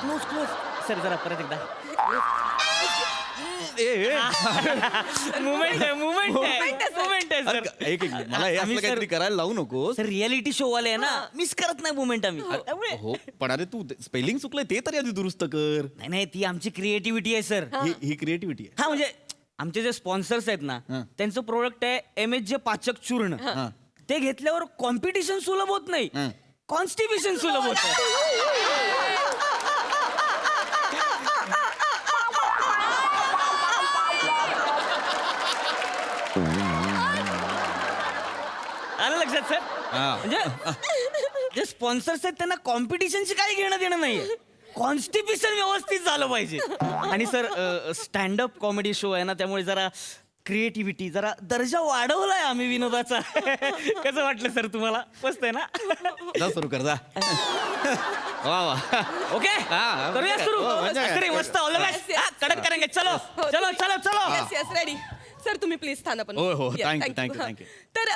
Speaker 3: क्लोज सर जरा परत एकदा मुवमेंट आहे सर.
Speaker 5: एक मिनिट मला हे असलं काहीतरी करायला लावू नको.
Speaker 3: सर रियालिटी शो वाले आहे ना मिस करत नाही मुवमेंट आम्ही त्यामुळे
Speaker 5: हो पण अरे तू स्पेलिंग चुकलंय ते तरी आधी दुरुस्त कर.
Speaker 3: नाही ती आमची क्रिएटिव्हिटी आहे सर.
Speaker 5: ही क्रिएटिव्हिटी आहे.
Speaker 3: हा म्हणजे आमचे जे स्पॉन्सर्स आहेत ना त्यांचं प्रोडक्ट आहे MSG पाचक चूर्ण. ते घेतल्यावर कॉम्पिटिशन सुलभ होत नाही, कॉन्स्टिट्यूशन सुलभ होत. आलं लक्षात सर? म्हणजे जे स्पॉन्सर्स आहेत त्यांना कॉम्पिटिशनची काही घेणं देणं नाहीये, कॉन्स्टिट्यूशन व्यवस्थित झालं पाहिजे. आणि सर स्टँडअप कॉमेडी शो आहे ना त्यामुळे जरा क्रिएटिव्हिटी जरा दर्जा वाढवलाय आम्ही विनोदाचा. कसं वाटलं सर तुम्हाला? मस्त आहे ना?
Speaker 5: जा सुरू कर जा. वा वा
Speaker 3: ओके करूया सुरू. अरे, मस्त ऑल द बेस्ट. कडक करेंगे. चलो चलो चलो चलो.
Speaker 8: Yes ready sir. तुम्ही प्लीज स्थान पण.
Speaker 5: हो थँक्यू
Speaker 8: तर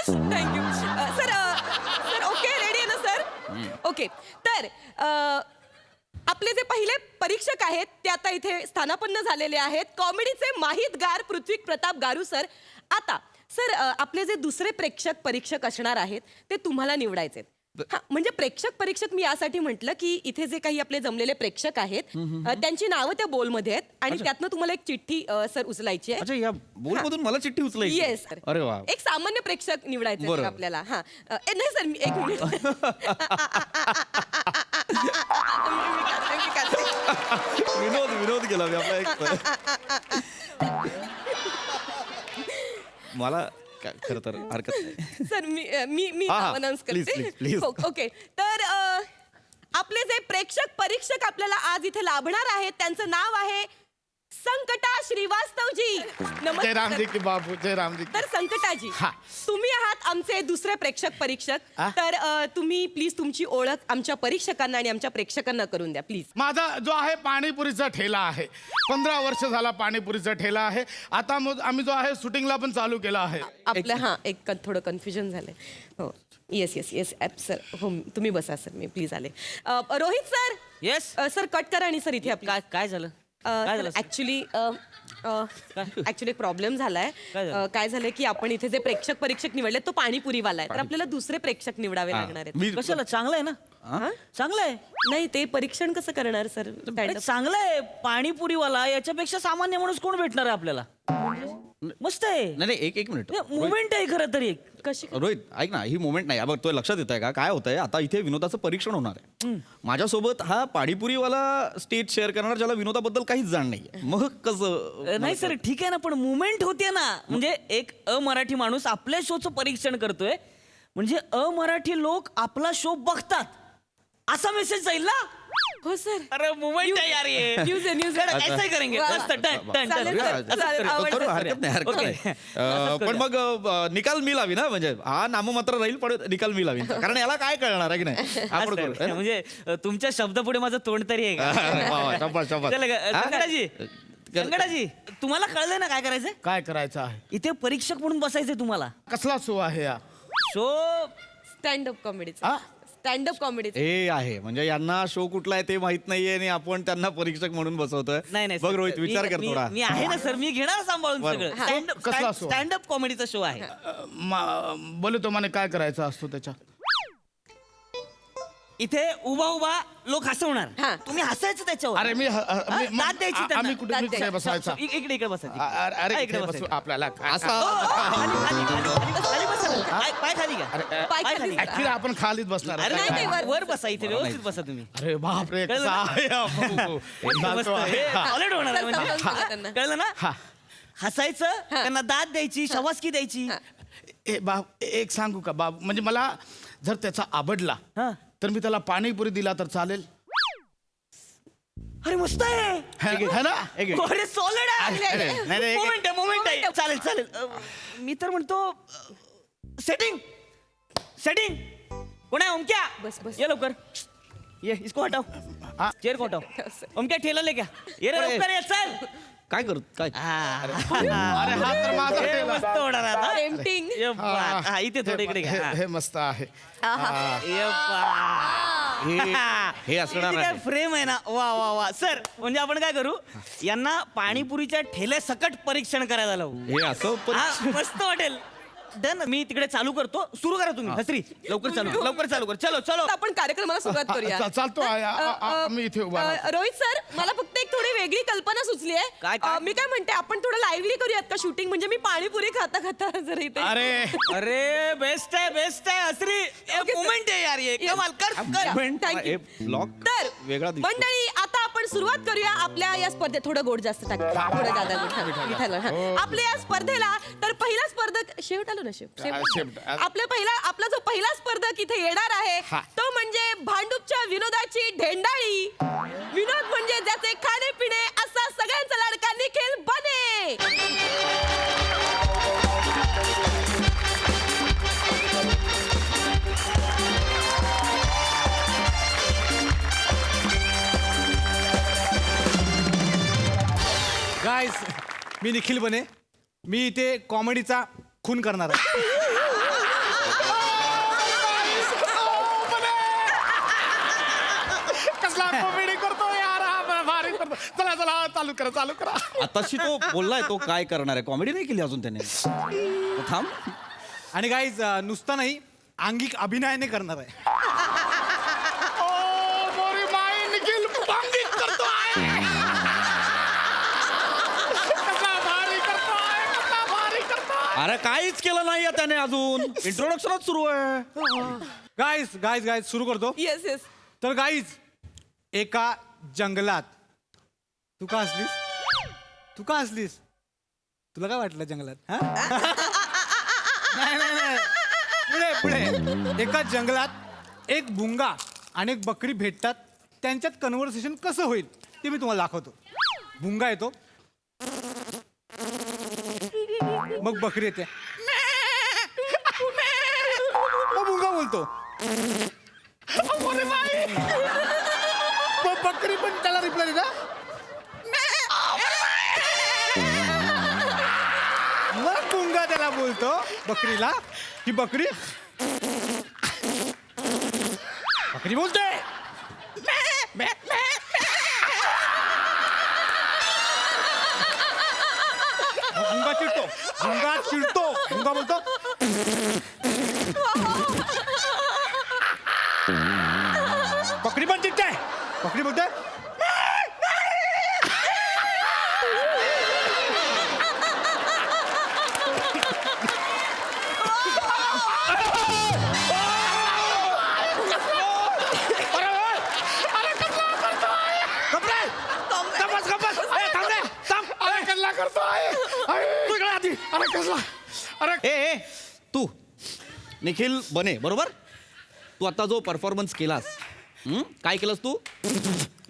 Speaker 8: थँक्यू सर. ओके रेडी आहे ना सर? ओके तर आपले जे पहिले परीक्षक आहेत ते आता इथे स्थानापन्न झालेले आहेत. कॉमेडीचे माहितगार पृथ्वी प्रताप गारू सर. आता सर आपले जे दुसरे प्रेक्षक परीक्षक असणार आहेत ते तुम्हाला निवडायचे. हा म्हणजे प्रेक्षक परीक्षक मी यासाठी म्हटलं की इथे जे काही आपले जमलेले प्रेक्षक आहेत त्यांची नावं त्या बोलमध्ये आहेत आणि त्यातनं तुम्हाला एक चिठ्ठी सर उचलायची आहे.
Speaker 5: अच्छा या बोलमधून मला चिठ्ठी उचलायची.
Speaker 8: Yes sir.
Speaker 5: अरे वा.
Speaker 8: एक सामान्य प्रेक्षक निवडायचं आहे आपल्याला. हा नाही सर मी एक मिनिट.
Speaker 5: विनोद केला मी आपला एक. मला खरं तर हरकत नाही
Speaker 8: सर मी अनाउन्स करते.
Speaker 5: प्लीज.
Speaker 8: ओके तर आपले जे प्रेक्षक परीक्षक आपल्याला आज इथे लाभणार आहेत त्यांचं नाव आहे संकटा श्रीवास्तवजी.
Speaker 9: जय रामजी की बाबू, जय रामजी.
Speaker 8: तर संकटाजी तुम्ही आहात आमचे दुसरे प्रेक्षक परीक्षक. तर तुम्ही प्लीज तुमची ओळख आमच्या परीक्षकांना आणि आमच्या प्रेक्षकांना करून द्या प्लीज.
Speaker 9: माझा जो आहे पाणीपुरीचा ठेला आहे. 15 वर्ष झाला पाणीपुरीचा ठेला आहे. आता मग आम्ही जो आहे शूटिंगला पण चालू केला आहे.
Speaker 8: आपलं एक थोडं कन्फ्युजन झालंय. हो येस सर. हो तुम्ही बसा सर. मी प्लीज आले. Rohit sir.
Speaker 3: Yes
Speaker 8: sir cut करा आणि सर इथे आपलं
Speaker 3: काय झालं?
Speaker 8: ऍक्च्युली एक प्रॉब्लेम झालाय. काय झालंय की आपण इथे जे प्रेक्षक परीक्षक निवडले तो पाणीपुरीवाला आहे तर आपल्याला दुसरे प्रेक्षक निवडावे लागणार आहेत.
Speaker 3: कशाला? चांगलं आहे ना? चांगलं आहे.
Speaker 8: नाही ते परीक्षण कसं करणार सर?
Speaker 3: चांगलं आहे. पाणीपुरीवाला याच्यापेक्षा सामान्य माणूस कोण भेटणार आहे आपल्याला? मस्त आहे.
Speaker 5: नाही एक मिनिट.
Speaker 3: मुवमेंट आहे खरं तरी.
Speaker 8: कशी?
Speaker 5: रोहित ऐक ना ही मोमेंट नाही. बघ तो लक्षात येत आहे का काय होतंय आता इथे विनोदाचं परीक्षण होणार आहे. माझ्यासोबत हा पाणीपुरीवाला स्टेज शेअर करणार ज्याला विनोदाबद्दल काहीच जाण नाही. मग कसं?
Speaker 3: नाही सर ठीक आहे ना पण मुवमेंट होते ना. म्हणजे एक अमराठी माणूस आपल्या शोचं परीक्षण करतोय म्हणजे अमराठी लोक आपला शो बघतात असा मेसेज जाईल ना.
Speaker 8: हो सर.
Speaker 3: अरे मुवमेंट आहे यार ये.
Speaker 8: न्यूज
Speaker 3: ऐसा ही करेंगे. मस्त डन.
Speaker 5: हरकत नाही. पण मग निकाल मी लावी ना. म्हणजे हा नाममात्र राहील पण निकाल मी लावीन कारण याला काय कळणार आहे की नाही. आपण करू.
Speaker 3: म्हणजे तुमच्या शब्द पुढे माझं तोंड तरी आहे का? संकटाजी तुम्हाला कळलंय ना काय करायचंय?
Speaker 9: काय करायचं आहे?
Speaker 3: इथे परीक्षक म्हणून बसायचंय तुम्हाला.
Speaker 9: कसला शो आहे या?
Speaker 3: शो
Speaker 8: स्टँडअप कॉमेडीचा. स्टँडअप कॉमेडी
Speaker 10: हे आहे म्हणजे यांना शो कुठला आहे ते माहित नाहीये आणि आपण त्यांना परीक्षक म्हणून बसवतोय.
Speaker 11: नाही
Speaker 10: बघ रोहित विचार कर थोडा.
Speaker 11: मी आहे ना सर, मी घेणार सांभाळून सगळं.
Speaker 9: कसला show?
Speaker 11: स्टँडअप कॉमेडीचा शो आहे.
Speaker 9: बोले तो माने काय करायचं असतो त्याच्या
Speaker 11: इथे उभा उभा लोक
Speaker 8: हा.
Speaker 11: हसवणार, तुम्ही हसायचं त्याच्यावर.
Speaker 9: अरे मी
Speaker 11: दाद द्यायची त्यांना.
Speaker 9: आम्ही कुठे
Speaker 8: दाद
Speaker 9: मी
Speaker 8: द्यायची.
Speaker 9: बसायचा
Speaker 11: इकडे बसायची.
Speaker 9: अरे
Speaker 11: इकडे
Speaker 9: इथे
Speaker 11: बसायचं.
Speaker 9: बसू आपल्याला
Speaker 10: असा
Speaker 11: खाली बसा ना. पाय खाली का?
Speaker 8: पाय
Speaker 11: पाय
Speaker 8: खाली
Speaker 11: खाली.
Speaker 9: ऍक्च्युली आपण खालीच बसणार
Speaker 11: अरे
Speaker 9: आहे.
Speaker 11: नाही, वर बसा, इथे व्यवस्थित बसा तुम्ही.
Speaker 9: अरे बापरे
Speaker 11: कळलं
Speaker 9: कसा
Speaker 11: ना?
Speaker 9: आहे अप्पू.
Speaker 11: मस्त. हे solid होणार आहे म्हणजे.
Speaker 8: त्यांना.
Speaker 11: कळलं ना?
Speaker 9: हा.
Speaker 11: हसायचं, त्यांना दाद द्यायची, शवासकी द्यायची.
Speaker 9: ए बाब एक सांगू का बाब म्हणजे मला जर त्याचा आवडला
Speaker 11: हा.
Speaker 9: तर मी त्याला पाणीपुरी दिला तर चालेल
Speaker 11: अरे मस्त आहे.
Speaker 9: है ना
Speaker 11: अरे सॉलिड आहे. मोमेंट आहे. चालेल चालेल. मी तर म्हणतो सेटिंग कोण आहे? ओमक्या,
Speaker 8: बस.
Speaker 11: ये लवकर ये. इसको हटाओ, चेयर को हटाओ. ओमक्या ठेला ले क्या? ये रे लवकर ये, चल.
Speaker 10: काय करू काय
Speaker 9: अरे हा तर माझा
Speaker 11: हे
Speaker 9: ठेला.
Speaker 11: मस्त होणार आता.
Speaker 8: Tempting.
Speaker 11: ये बात. हा, इथे थोडं इकडे घ्या.
Speaker 9: हे मस्त आहे
Speaker 11: ये बात.
Speaker 10: हे असणार
Speaker 11: इथे काय
Speaker 10: आहे.
Speaker 11: फ्रेम आहे ना. वा वा वा सर. म्हणजे आपण काय करू, यांना पाणीपुरीच्या ठेले सकट परीक्षण करायला लावू.
Speaker 10: हे असं
Speaker 11: हा, मस्त वाटेल. डन. मी तिकडे चालू करतो. सुरू करा तुम्ही. हसरी लवकर चालू कर. चलो
Speaker 8: आता आपण कार्यक्रमाला सुरुवात करूया.
Speaker 9: चालतो मी इथे उभा राहतो.
Speaker 8: रोहित सर, मला फक्त एक थोडी वेगळी कल्पना सुचली
Speaker 11: काय?
Speaker 8: आहे. मी काय म्हणते, आपण थोडं लाईव्हली करूयात का शूटिंग? म्हणजे मी पाणीपुरी खाता खाता जर इथे
Speaker 11: अरे बेस्ट आहे हसरी. मोमेंट आहे यार, ये कमाल कर.
Speaker 8: थँक्यू.
Speaker 10: ब्लॉक
Speaker 8: तर
Speaker 10: वेगळा दिसतो.
Speaker 8: मंडळी, आता आपण सुरुवात करूया आपल्या या स्पर्धेत. थोडं गोड जास्त टाक, थोडं दादा मिठाला. आपल्या या स्पर्धेला तर पहिला स्पर्धक शेवट आलो ना. आपला जो पहिला स्पर्धक इथे येणार आहे तो म्हणजे भांडूपच्या विनोदाची ढेंडाळी. विनोद म्हणजे ज्याचे खाणे पिणे असा सगळ्यांचा लाडका निखिल बने.
Speaker 12: गाईस, मी निखिल बने. मी इथे कॉमेडीचा खून करणार आहे.
Speaker 9: कसला कॉमेडी करतो यार हा, भारी करतो. चला चालू करा.
Speaker 10: आताशी तो बोललाय तो काय करणार आहे. कॉमेडी नाही केली अजून त्याने. थांब.
Speaker 12: आणि गाईज, नुसता नाही, आंगिक अभिनयाने करणार आहे.
Speaker 9: ओ मोरी माई निखिल बांगित करतो आहे. कसला भारी करतो आहे.
Speaker 10: अरे काहीच केलं नाही त्याने अजून. इंट्रोडक्शनच सुरू आहे.
Speaker 12: गाईज सुरू करतो.
Speaker 8: येस.
Speaker 12: तर गाईज, एका जंगलात. तू का हसलीस? तुला काय वाटलं जंगलात? हा? नाही. पुढे. एका जंगलात एक भुंगा आणि एक बकरी भेटतात. त्यांच्यात कन्व्हर्सेशन कसं होईल ते मी तुम्हाला दाखवतो. भुंगा येतो, मग बकरी येते, मग भुंगा बोलतो, मग बकरी पण त्याला रिप्लाय देता. मग भुंगा त्याला बोलतो बकरीला की बकरी बोलते. भुंगा चिडतो. भुंगा बोलतो बकरी पण चिडते. बकरी बोलते
Speaker 9: करतो आहे. अरे कसला. अरे
Speaker 10: ए तू निखिल बने बरोबर. तू आता जो परफॉर्मन्स केलास, काय केलंस तू?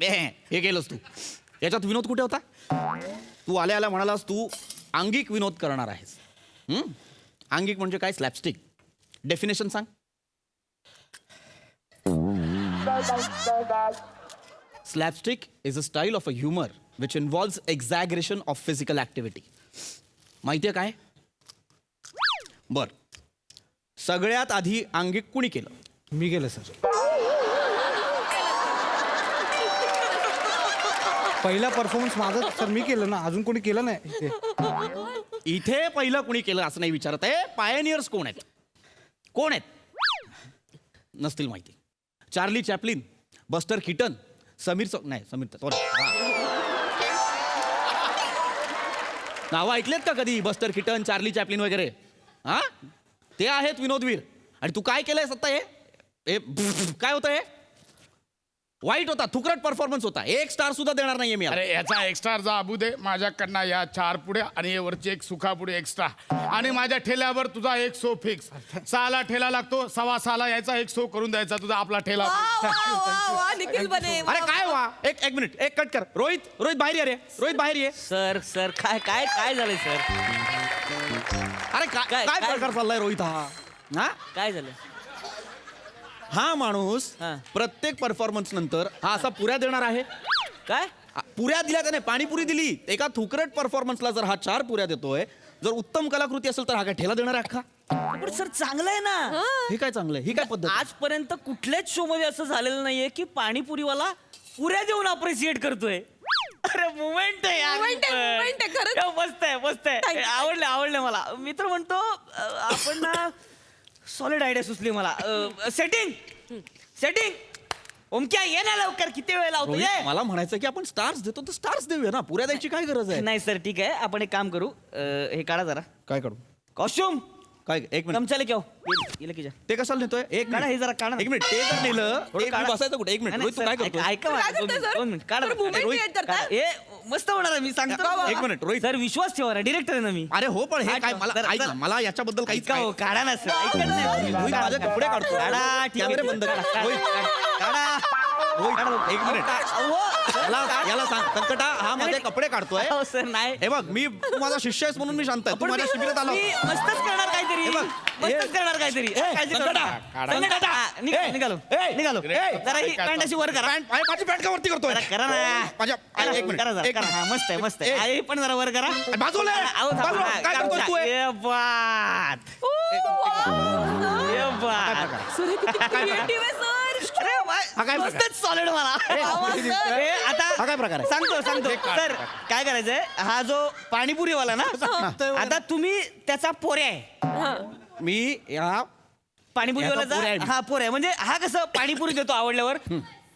Speaker 10: हे केलंस तू. याच्यात विनोद कुठे होता? तू आल्या म्हणालास तू आंगिक विनोद करणार आहेस. आंगिक म्हणजे काय? स्लॅपस्टिक. डेफिनेशन सांग. Slapstick is a style of a humour which involves exaggeration of physical activity. माहिती आहे काय? बर, सगळ्यात आधी आंगिक कुणी केलं?
Speaker 12: मी केलं सर. पहिला परफॉर्मन्स माझा सर मी केलं ना, अजून कोणी केलं नाही इथे.
Speaker 10: इथे पहिलं कुणी केलं असं नाही विचारत आहे. पायनियर्स कोण आहेत? कोण आहेत? नसतील माहिती. Charlie Chaplin, buster Keaton, Sameer sorry नावं ऐकलेत का कधी? बस्टर कीटन, चार्ली चॅपलिन वगैरे. हा, ते आहेत विनोदवीर. आणि तू काय केलंय सत्ता? हे काय होतं? हे वाईट होता, थुकरट परफॉर्मन्स होता. 1 स्टार सुद्धा देणार नाहीये मी.
Speaker 9: अरे याचा एक्स्ट्रा जा अबू दे माझ्याकडनं. या 4 पुड्या आणि हे वरची एक सुखा पुडी एक्स्ट्रा. आणि माझ्या ठेल्यावर तुझा 100 फिक्स. 6ला ठेला लागतो, 6:15 यायचा 100 करून द्यायचा तुझा आपला ठेला.
Speaker 8: वा, निखिल बने.
Speaker 10: अरे काय वा, एक मिनिट, एक कट कर. रोहित बाहेर ये रे. रोहित बाहेर ये.
Speaker 11: सर काय काय काय झालंय सर?
Speaker 10: अरे काय प्रकार चाललाय रोहित? हा
Speaker 11: काय झालं?
Speaker 10: हा माणूस
Speaker 11: हा.
Speaker 10: प्रत्येक परफॉर्मन्स नंतर हा असा पुऱ्या देणार आहे.
Speaker 11: काय
Speaker 10: पुऱ्या दिल्या त्याने, पाणीपुरी दिली. एका थुकरट परफॉर्मन्सला जर हा 4 पुऱ्या देतोय, जर उत्तम कलाकृती असेल तर हा काय ठेला देणार आहे अख्खा?
Speaker 11: पण सर चांगलं आहे ना.
Speaker 10: हे काय चांगलं आहे? ही काय पद्धत आहे?
Speaker 11: आजपर्यंत कुठल्याच शो मध्ये असं झालेलं नाहीये की पाणीपुरीवाला पुऱ्या देऊन अप्रिशिएट करतोय. अरे मुमेंट आहे यार.
Speaker 8: Moment आहे, खरंच.
Speaker 11: मस्त आहे.
Speaker 8: Thank you.
Speaker 11: आवडलं मला. मी तर म्हणतो आपण ना सॉलिड आयडिया सुचली मला. सेटिंग ओमक्या ये ना लवकर, किती वेळ लावतो?
Speaker 10: रोहित,
Speaker 11: ये.
Speaker 10: मला म्हणायचं की आपण स्टार्स देतो तर स्टार्स देऊया ना. पुऱ्या द्यायची काय गरज आहे?
Speaker 11: नाही सर ठीक आहे, आपण एक काम करू. हे काढा जरा
Speaker 10: काय करू?
Speaker 11: कॉस्ट्युम.
Speaker 10: काय? एक मिनिट,
Speaker 11: चमचा लेके आओ. ये लेके जा.
Speaker 10: ते कशाला नेतोय? एक
Speaker 11: काढा हे जरा काढा.
Speaker 10: एक मिनिट, ते जर नेलं
Speaker 11: थोडं
Speaker 10: एक
Speaker 11: काढा.
Speaker 10: बसायचं कुठे? एक मिनिट,
Speaker 11: नाही,
Speaker 10: रोहित तू काय
Speaker 11: सर,
Speaker 10: करतोय?
Speaker 11: ऐका मला,
Speaker 8: काय
Speaker 11: दोन
Speaker 8: करतोय,
Speaker 11: मिनिट,
Speaker 8: सर?
Speaker 11: 2 मिनिट काढा.
Speaker 8: तर movement
Speaker 11: रोहित,
Speaker 8: create करताय?
Speaker 11: काढा. हे मस्त होणार आहे, मी सांगतो.
Speaker 10: एक मिनिट, रोहित.
Speaker 11: सर विश्वास ठेवा ना, डिरेक्टर आहे ना मी.
Speaker 10: अरे हो, पण हे काय मला
Speaker 11: जरा-
Speaker 10: ऐक ना,
Speaker 11: जरा-
Speaker 10: मला याच्याबद्दल काहीच
Speaker 11: ऐका हो, काढा ना सर. ऐकत नाही.
Speaker 10: रोहित माझे कपडे काढतो.
Speaker 11: काढा, ठीक आहे.
Speaker 10: कॅमेरे बंद करा. रोहित,
Speaker 11: काढा.
Speaker 10: रोहित, एक मिनिट.
Speaker 11: अहो,
Speaker 10: याला सांग, संकटा हा माझे कपडे काढतोय.
Speaker 11: अहो, सर नाही.
Speaker 10: हे बघ, तू माझा शिष्य आहेस म्हणून मी शांत आहे. तू
Speaker 11: पण
Speaker 10: माझ्या शिबिरात आला
Speaker 11: मी
Speaker 10: होता.
Speaker 11: मस्तच करणार काहीतरी.
Speaker 10: हे बघ,
Speaker 11: मस्तच करणार काहीतरी. काळजी करू
Speaker 10: संकटा,
Speaker 11: नका.
Speaker 10: संकटा.
Speaker 11: संकटा. निघालो. जरा ही पॅन्ट अशी वर करा.
Speaker 10: माझी पॅन्ट का वरती करतोय?
Speaker 11: जरा करा ना.
Speaker 10: माझ्या
Speaker 11: करा,
Speaker 10: एक मिनिट,
Speaker 11: करा जरा,
Speaker 10: एक
Speaker 11: करा.
Speaker 10: मिनिट.
Speaker 11: हा, मस्त आहे. हे पण जरा वर करा.
Speaker 10: बाजूला आहे.
Speaker 11: अहो, थांबा.
Speaker 10: बाजूला.
Speaker 11: हा,
Speaker 10: काय करतोय तू?
Speaker 11: ये बात. ये बात.
Speaker 8: सर हे किती creative आहे सर.
Speaker 11: अरे वा,
Speaker 10: हा काय प्रकार?
Speaker 11: मस्तच सॉलिड मला. हे आता
Speaker 10: हा काय प्रकार आहे?
Speaker 11: सांगतो सर काय करायचंय. हा जो पाणीपुरीवाला ना, आता तुम्ही त्याचा पोऱ्या आहे.
Speaker 10: मी या याचा पोऱ्या आहे
Speaker 11: पाणीपुरीवाला
Speaker 10: मी.
Speaker 11: हा पोऱ्या म्हणजे हा कसं पाणीपुरी देतो आवडल्यावर,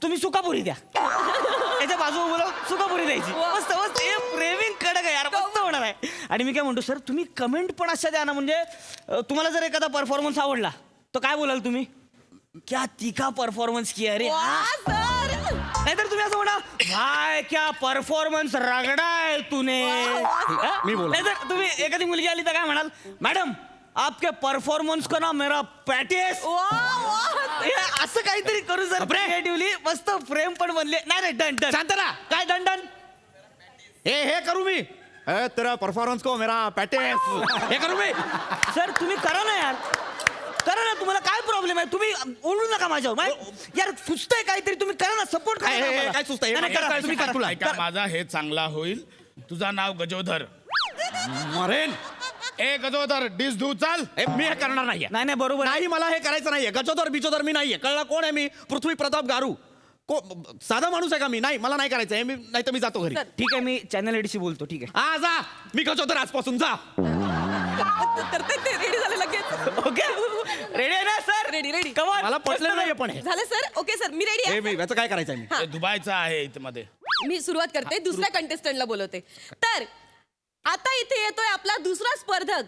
Speaker 11: तुम्ही सुकापुरी द्या. त्याच्या बाजू बोला सुकापुरी द्यायची. मस्त मस्त. हे फ्रेमिंग कडक आहे यार, मस्त होणार आहे. आणि मी काय म्हणतो सर, तुम्ही कमेंट पण अशा द्या ना, म्हणजे तुम्हाला जर एखादा परफॉर्मन्स आवडला तर काय बोलाल तुम्ही? क्या तीखा परफॉर्मन्स किया रे.
Speaker 8: वा, सर.
Speaker 11: नाहीतर तुम्ही असं म्हणा, भाय क्या परफॉर्मन्स रगडा आहे तूने.
Speaker 10: मी बोलू.
Speaker 11: नाहीतर तुम्ही एखादी मुलगी आली तर काय म्हणाल, मॅडम आपके परफॉर्मन्स को ना मेरा पॅटीस. असं काहीतरी करू सर. क्रिएटिव्हली मस्त फ्रेम पण बनले. नाही डन
Speaker 10: शांत राहा.
Speaker 11: काय डन
Speaker 10: हे करू मी. तेरा परफॉर्मन्स को मेरा पॅटेस. हे करू मी.
Speaker 11: सर तुम्ही करा ना यार, करा ना. तुम्हाला काय प्रॉब्लेम आहे? तुम्ही ओळू नका माझ्यावर. यार सुचतंय काहीतरी, तुम्ही करा ना, सपोर्ट
Speaker 10: काय-
Speaker 11: करा.
Speaker 10: काय सुचतंय?
Speaker 11: नाही, करा, तुम्ही करा.
Speaker 10: तुला.
Speaker 9: ऐका, माझा हे चांगला होईल. तुझं नाव गजोधर.
Speaker 10: मरेन.
Speaker 9: ए गजोधर, डिश धू चाल.
Speaker 10: मी हे करणार नाहीये.
Speaker 11: नाही बरोबर
Speaker 10: नाही, मला हे करायचं नाहीये. गजोदर बिचोदर मी नाहीये. कळला कोण आहे मी? पृथ्वी प्रताप गारू. साधा माणूस आहे का मी? नाही, मला नाही करायचं आहे. मी नाही तर मी जातो घरी.
Speaker 11: ठीक आहे, मी चॅनल एडशी बोलतो. ठीक आहे.
Speaker 10: हा जा. मी गजोदर आजपासून जा.
Speaker 8: तर ते रेडी झाले लगेच.
Speaker 11: ओके रेडी आहे ना सर?
Speaker 8: रेडी.
Speaker 11: कमान.
Speaker 10: मला पटलं नाहीये पण हे.
Speaker 8: झालं सर. ओके सर, मी रेडी आहे.
Speaker 10: मी याचं काय करायचं आहे?
Speaker 9: हे दुबायचं आहे इथे मध्ये.
Speaker 8: मी सुरुवात करते, दुसऱ्या कंटेस्टंटला बोलवते. तर आता इथे येतोय आपला दुसरा स्पर्धक,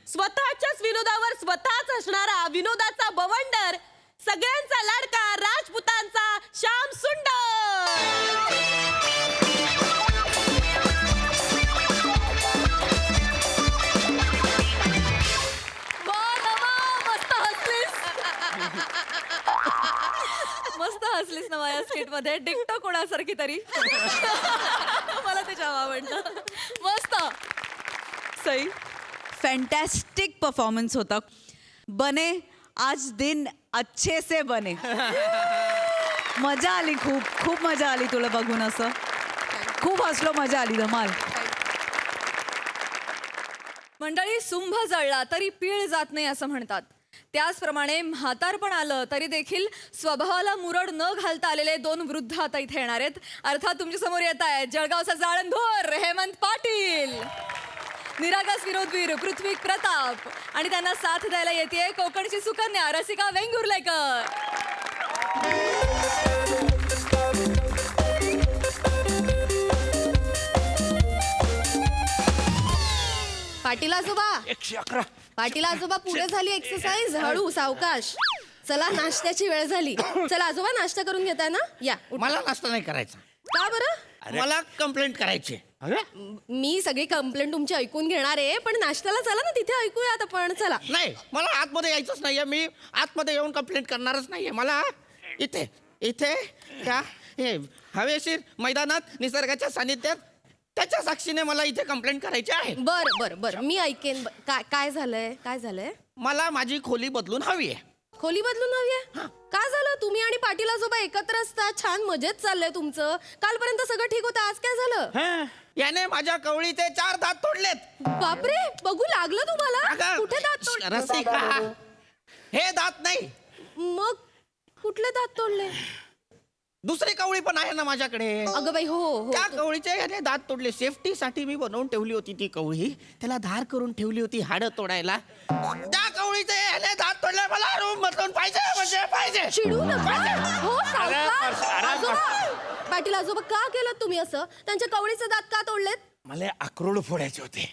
Speaker 8: स्वतःच्याच विनोदावर स्वतःच असणारा विनोदाचा बवंडर, सगळ्यांचा लाडका राजपुतांचा श्याम सुंदर.
Speaker 7: मस्त हसलीस ना माझ्या स्किट मध्ये, डिक्टो कोणासारखी तरी. मला ते जाम आवडलं. मस्त.
Speaker 4: सई फैंटास्टिक परफॉर्मेंस होता. बने आज दिन अच्छे से बने. मजा आली, खूप मजा आली तुला बघून. असं खूप हसलो, मजा आली, धमाल.
Speaker 7: मंडळी, सुंभ जळला तरी पीळ जात नाही असं म्हणतात. त्याचप्रमाणे म्हातारपण आलं तरी देखील स्वभावाला मुरड न घालता आलेले 2 वृद्ध आता इथे येणार आहेत. अर्थात तुमच्या समोर येत आहेत जळगावचा जाळणधोर हेमंत पाटील, निरागस विनोदवीर पृथ्वी प्रताप आणि त्यांना साथ द्यायला येते कोकणची सुकन्या रसिका वेंगुर्लेकर.
Speaker 13: पाटील आजोबा
Speaker 10: 111.
Speaker 13: पाटील आजोबा पुढे झाली एक्सरसाइज, हळू सावकाश. चला नाश्त्याची वेळ झाली. चला आजोबा नाश्ता करून घेताय ना, या उठा.
Speaker 10: मला नाश्ता नाही करायचा,
Speaker 13: का बरं?
Speaker 10: मला कंप्लेंट करायची.
Speaker 13: मी सगळी कंप्लेंट तुमची ऐकून घेणार आहे, पण नाश्त्याला चला ना, तिथे ऐकूयात आपण. चला.
Speaker 10: नाही, मला आतमध्ये यायचंच नाहीये. मी आतमध्ये येऊन कंप्लेंट करणारच नाहीये. मला इथे इथे त्या हे हवेशीर मैदानात निसर्गाच्या सानिध्यात त्याच्या साक्षीने मला इथे कंप्लेंट करायची आहे.
Speaker 13: बर बर बर, मी ऐकेन. काय झालंय? काय झालंय?
Speaker 10: मला माझी खोली बदलून हवी आहे.
Speaker 13: खोली बदलून हवी आहे? काय झालं? तुम्ही आणि पाटील आजोबा एकत्र असता, छान मजेत चाललंय तुमचं. कालपर्यंत सगळं ठीक होतं, आज काय झालं?
Speaker 10: याने माझ्या कवळीचे 4 दात तोडलेत.
Speaker 13: बापरे, बघू लागलं तुम्हाला?
Speaker 10: अगं,
Speaker 13: कुठे दात तोडले?
Speaker 10: रसिका, हे दात नाही.
Speaker 13: मग कुठले दात तोडले?
Speaker 10: दुसरी कवळी पण आहे ना माझ्याकडे.
Speaker 13: अगं बाई, हो.
Speaker 10: त्या कवळीचे याने दात तोडले. सेफ्टीसाठी मी बनवून ठेवली होती ती कवळी, त्याला धार करून ठेवली होती हाडं तोडायला. त्या कवळीचे याने दात तोडले. मला रूम बदलून पाहिजे, म्हणजे पाहिजे.
Speaker 13: चिडू नका. हो, सावकाश. आजोबा, पाटील आजोबा, का केलं तुम्ही असं? त्यांच्या कवळीचे दात का तोडलेत?
Speaker 11: मला अक्रोड फोडायचे होते,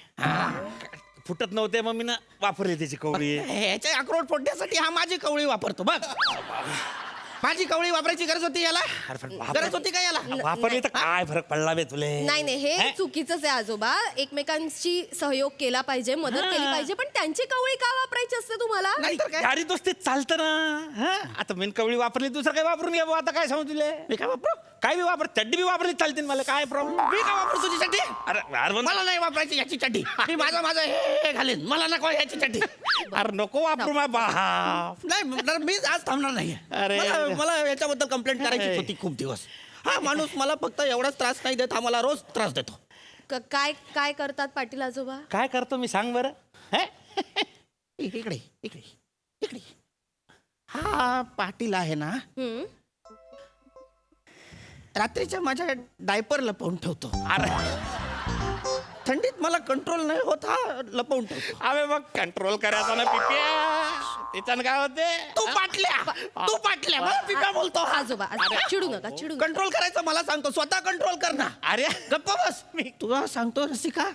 Speaker 11: फुटत नव्हते, मग मी ना वापरली त्याची कवळी.
Speaker 10: याचे अक्रोड फोडण्यासाठी हा माझी कवळी वापरतो बघ. माझी कवळी वापरायची गरज होती याला? गरज होती का याला?
Speaker 11: वापरली तर काय फरक पडला बे तुले?
Speaker 13: नाही, हे चुकीचंच आहे आजोबा. एकमेकांशी सहयोग केला पाहिजे, मदत केली पाहिजे, पण त्यांची कवळी का वापरायची असते तुम्हाला?
Speaker 10: नाहीतर काय?
Speaker 11: यारी दोस्तीत चालतं ना. आता मेन कवळी वापरली, दुसरं काय वापरून घ्या बुवा. आता काय सांगू तुले?
Speaker 10: मी काय वापरू?
Speaker 11: काय बी वापर, चड्डी बी वापरली चालते ना, मला काय प्रॉब्लेम?
Speaker 10: मी काय वापरू तुझी चड्डी?
Speaker 11: अरे
Speaker 10: मला नाही वापरायची याची चड्डी. मी माझं हे घालेन. मला नको याची चड्डी.
Speaker 11: अरे नको वापरू मा बाप.
Speaker 10: नाही, मी आज थांबणार नाही.
Speaker 11: अरे.
Speaker 10: मला याच्याबद्दल कंप्लेंट करायची होती खूप दिवस. हा माणूस मला फक्त एवढाच त्रास नाही देत, हा मला रोज त्रास देतो.
Speaker 13: काय करतात पाटील आजोबा?
Speaker 11: काय करतो मी सांग बरं?
Speaker 10: इकडे इकडे इकडे. हा पाटील आहे ना, रात्रीच्या माझ्या डायपर लपवून ठेवतो.
Speaker 11: अरे
Speaker 10: थंडीत मला कंट्रोल नाही होत, हा लपवून ठेवतो.
Speaker 11: अबे मग कंट्रोल करायचा ना पिप्या, त्याच्यानं काय होते?
Speaker 10: तू पाटल्या मला पिप्या बोलतो.
Speaker 13: आजोबा, चिडू नका, चिडू नका.
Speaker 10: कंट्रोल करायचं मला सांगतो, स्वतः कंट्रोल कर ना.
Speaker 11: अरे
Speaker 10: गप्पा बस. मी तुला सांगतो रसिका,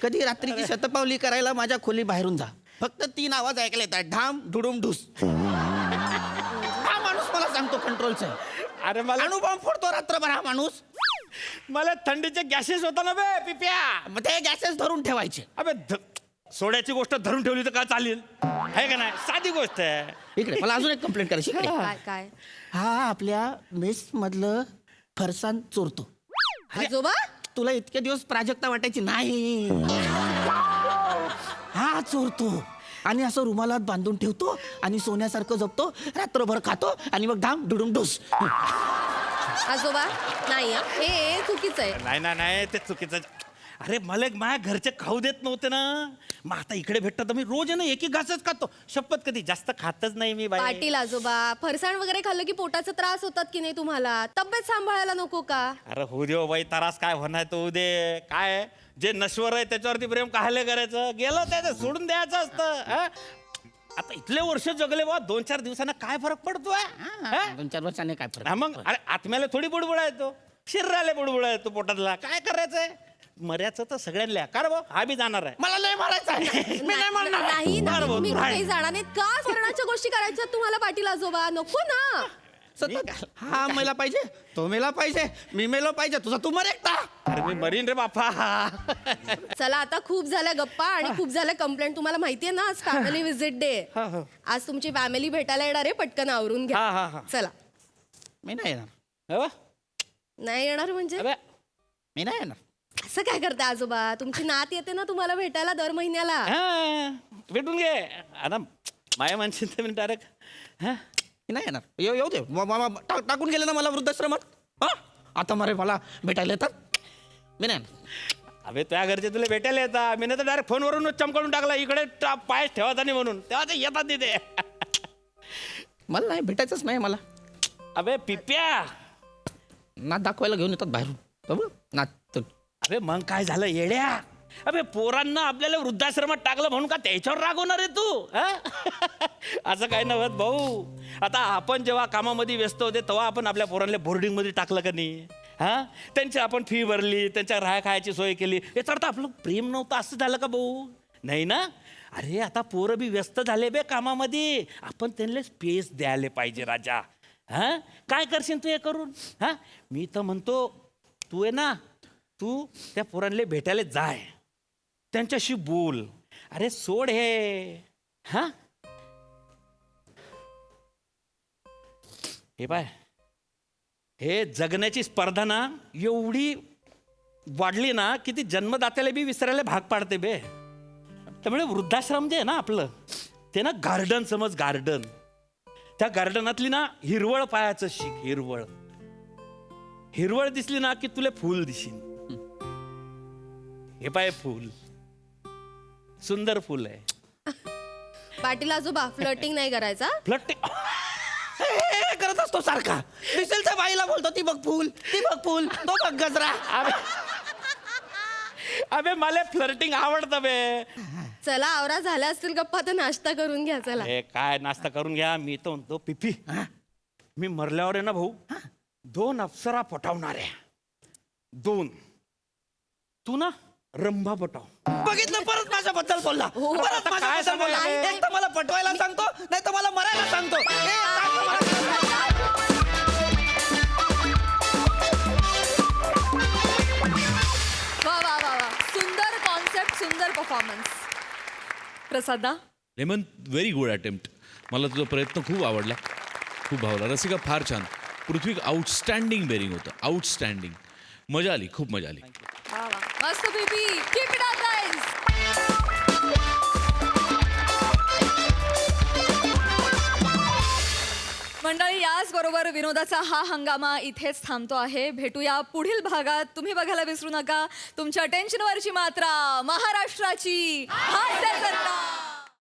Speaker 10: कधी रात्रीची शतपावली करायला माझ्या खोली बाहेरून जा. फक्त 3 आवाज ऐकले येतात, ढाम ढुडुम ढुस. हा माणूस मला सांगतो कंट्रोलचं.
Speaker 11: अरे मला
Speaker 10: अणुबॉम्ब फोडतो रात्रभर हा माणूस.
Speaker 11: मला थंडीचे गॅसेस होता ना बे पिप्या.
Speaker 10: मग ते गॅसेस धरून ठेवायचे.
Speaker 11: अबे सोड्याची गोष्ट धरून ठेवली तर काय चालेल? आहे का नाही? साधी गोष्ट आहे.
Speaker 10: इकडे मला अजून एक कंप्लेंट करायची. इकडे.
Speaker 13: काय
Speaker 10: हा आपल्या मेस मधलं फरसाण चोरतो.
Speaker 13: आजोबा?
Speaker 10: तुला इतके दिवस प्राजक्ता वाटायची नाही. हा चोरतो आणि असं रुमालात बांधून ठेवतो आणि सोन्यासारखं जपतो, रात्रभर खातो आणि मग धाम डुडुम डोस.
Speaker 13: आजोबा नाही, हे चुकीचं आहे.
Speaker 11: नाही ते चुकीचं. अरे मला माझ्या घरचे खाऊ देत नव्हते ना, मग आता इकडे भेटतात तर मी रोज आहे ना एक घासच खातो. शपथ कधी जास्त खातच नाही मी बाई.
Speaker 13: पाटील आजोबा, फरसाण वगैरे खाल्लं की पोटाचा त्रास होतात की नाही तुम्हाला? तब्येत सांभाळायला नको का?
Speaker 11: अरे होऊ दे बाई, त्रास काय होणार तो उदे. काय जे नश्वर आहे त्याच्यावरती प्रेम काहले करायचं? गेलं त्याचं सोडून द्यायचं असतं. आता इथले वर्ष जगले बा, 2-4 दिवसांना काय फरक पडतोय?
Speaker 10: 2-4 वर्षाने काय फरक?
Speaker 11: मग अरे आत्म्याला थोडी बुडबुडा येतो, शरीराला बुडबुडा येतो पोटातला. काय करायचंय? मर्याचं तर सगळ्यांना. का रे भाऊ, हा बी जाणार आहे.
Speaker 10: मला लय मारायचं आहे. मी नाही मारणार.
Speaker 13: नाही,
Speaker 11: बरं,
Speaker 13: तुम्ही
Speaker 11: बरं.
Speaker 13: कुठेही जाणार नाहीत का? मरणाच्या गोष्टी करायच्या तुम्हाला पाटील आजोबा? नको ना.
Speaker 10: सतत हा मेला पाहिजे, तो मेला पाहिजे, मी मेलो पाहिजे, तुझा तू मर एकटा.
Speaker 11: अरे मी मरीन रे बापा.
Speaker 13: चला आता खूप झाल्या गप्पा आणि खूप झाल्या कंप्लेंट. तुम्हाला माहितीये ना आज फॅमिली व्हिजिट डे. आज तुमची फॅमिली भेटायला येणार आहे, पटकन आवरून घ्या. चला.
Speaker 10: मी नाही येणार.
Speaker 13: नाही येणार म्हणजे?
Speaker 10: मी नाही येणार.
Speaker 13: असं काय करता आजोबा? तुमची नात येते ना तुम्हाला भेटायला दर महिन्याला.
Speaker 11: भेटून घे. आता माया माणशी मी डायरेक्ट
Speaker 10: नाही येणार. येऊ दे. टाकून गेले ना मला वृद्धाश्रमात. आता मला भेटायला येतात. मी नाही येणार.
Speaker 11: अबे तुझ्या घरचे तुला भेटायला येतात. मी नाही तर डायरेक्ट फोनवरून चमकावून टाकला, इकडे पाय ठेवायचा नाही म्हणून. तेव्हा ते येतात तिथे.
Speaker 10: मला नाही भेटायचंच नाही मला.
Speaker 11: अबे पिप्या,
Speaker 10: नात दाखवायला घेऊन येतात बाहेरून बरोबर नात.
Speaker 11: अबे मग काय झालं येड्या? अबे पोरांना आपल्याला वृद्धाश्रमात टाकलं म्हणून का त्याच्यावर रागवणार आहे तू हा? असं काय नव्हत भाऊ. आता आपण जेव्हा कामामध्ये व्यस्त होते तेव्हा आपण आपल्या पोरांना बोर्डिंगमध्ये टाकलं का नाही? हा, त्यांची आपण फी भरली, त्यांच्या राहा खायची सोय केली, याचा अर्थ आपलं प्रेम नव्हतं असं झालं का भाऊ? नाही ना. अरे आता पोरं बी व्यस्त झाले बे कामामध्ये, आपण त्यांना स्पेस द्यायला पाहिजे राजा. हा, काय करशील तू हे करून? हा, मी तर म्हणतो तू आहे ना, तू त्या पोरांना भेटायला जाय, त्यांच्याशी बोल. अरे सोड हे. हा, हे पाय, हे जगण्याची स्पर्धा ना एवढी वाढली ना की ती जन्मदात्याला बी विसरायला भाग पाडते बे. त्यामुळे वृद्धाश्रम जे आहे ना आपलं, ते ना गार्डन समज, गार्डन. त्या गार्डनातली ना हिरवळ पायाचं शिक. हिरवळ हिरवळ दिसली ना की तुला फूल दिसीन. हे पाय फूल, सुंदर फूल आहे.
Speaker 13: पाटील आजोबा फ्लर्टिंग नाही करायचा.
Speaker 11: फ्लटिंग करत असतो सारखा.
Speaker 10: दिसेल त्या बाईला बोलतो ती बघ फुल, ती बघ फुल, तो बघ गजरा.
Speaker 11: अबे मला फ्लर्टिंग आवडतं बे.
Speaker 13: चला आवरा झाल्या असतील गप्पा तर नाश्ता करून घ्या चला.
Speaker 11: हे काय नाश्ता करून घ्या. मी तर म्हणतो पिपी, मी मरल्यावर आहे ना भाऊ 2 अप्सरा पटवणार आहे. 2. तू ना रंभा पटव.
Speaker 10: बघितलं परत माझ्याबद्दल बोलला, परत
Speaker 11: आता काय
Speaker 10: माझ्याबद्दल बोलला.
Speaker 11: सांगायचं?
Speaker 10: एक तर मला पटवायला सांगतो, नाही तर मला मरायला सांगतो.
Speaker 7: वा वा वा वा, सुंदर कॉन्सेप्ट, सुंदर परफॉर्मन्स. प्रसादा,
Speaker 6: लेमन व्हेरी गुड अटेम्प्ट. मला तुझा प्रयत्न खूप आवडला, खूप भावला. रसिका फार छान. पृथ्वी आउटस्टँडिंग बेरिंग होतं, आउटस्टँडिंग. मजा आली, खूप मजा आली.
Speaker 7: मस्त baby, keep it up guys. मंडळी, याच बरोबर विनोदाचा हा हंगामा इथेच थांबतो आहे. भेटूया पुढील भागात. तुम्ही बघायला विसरू नका तुमच्या टेन्शनवरची मात्रा, महाराष्ट्राची हास्य जत्रा.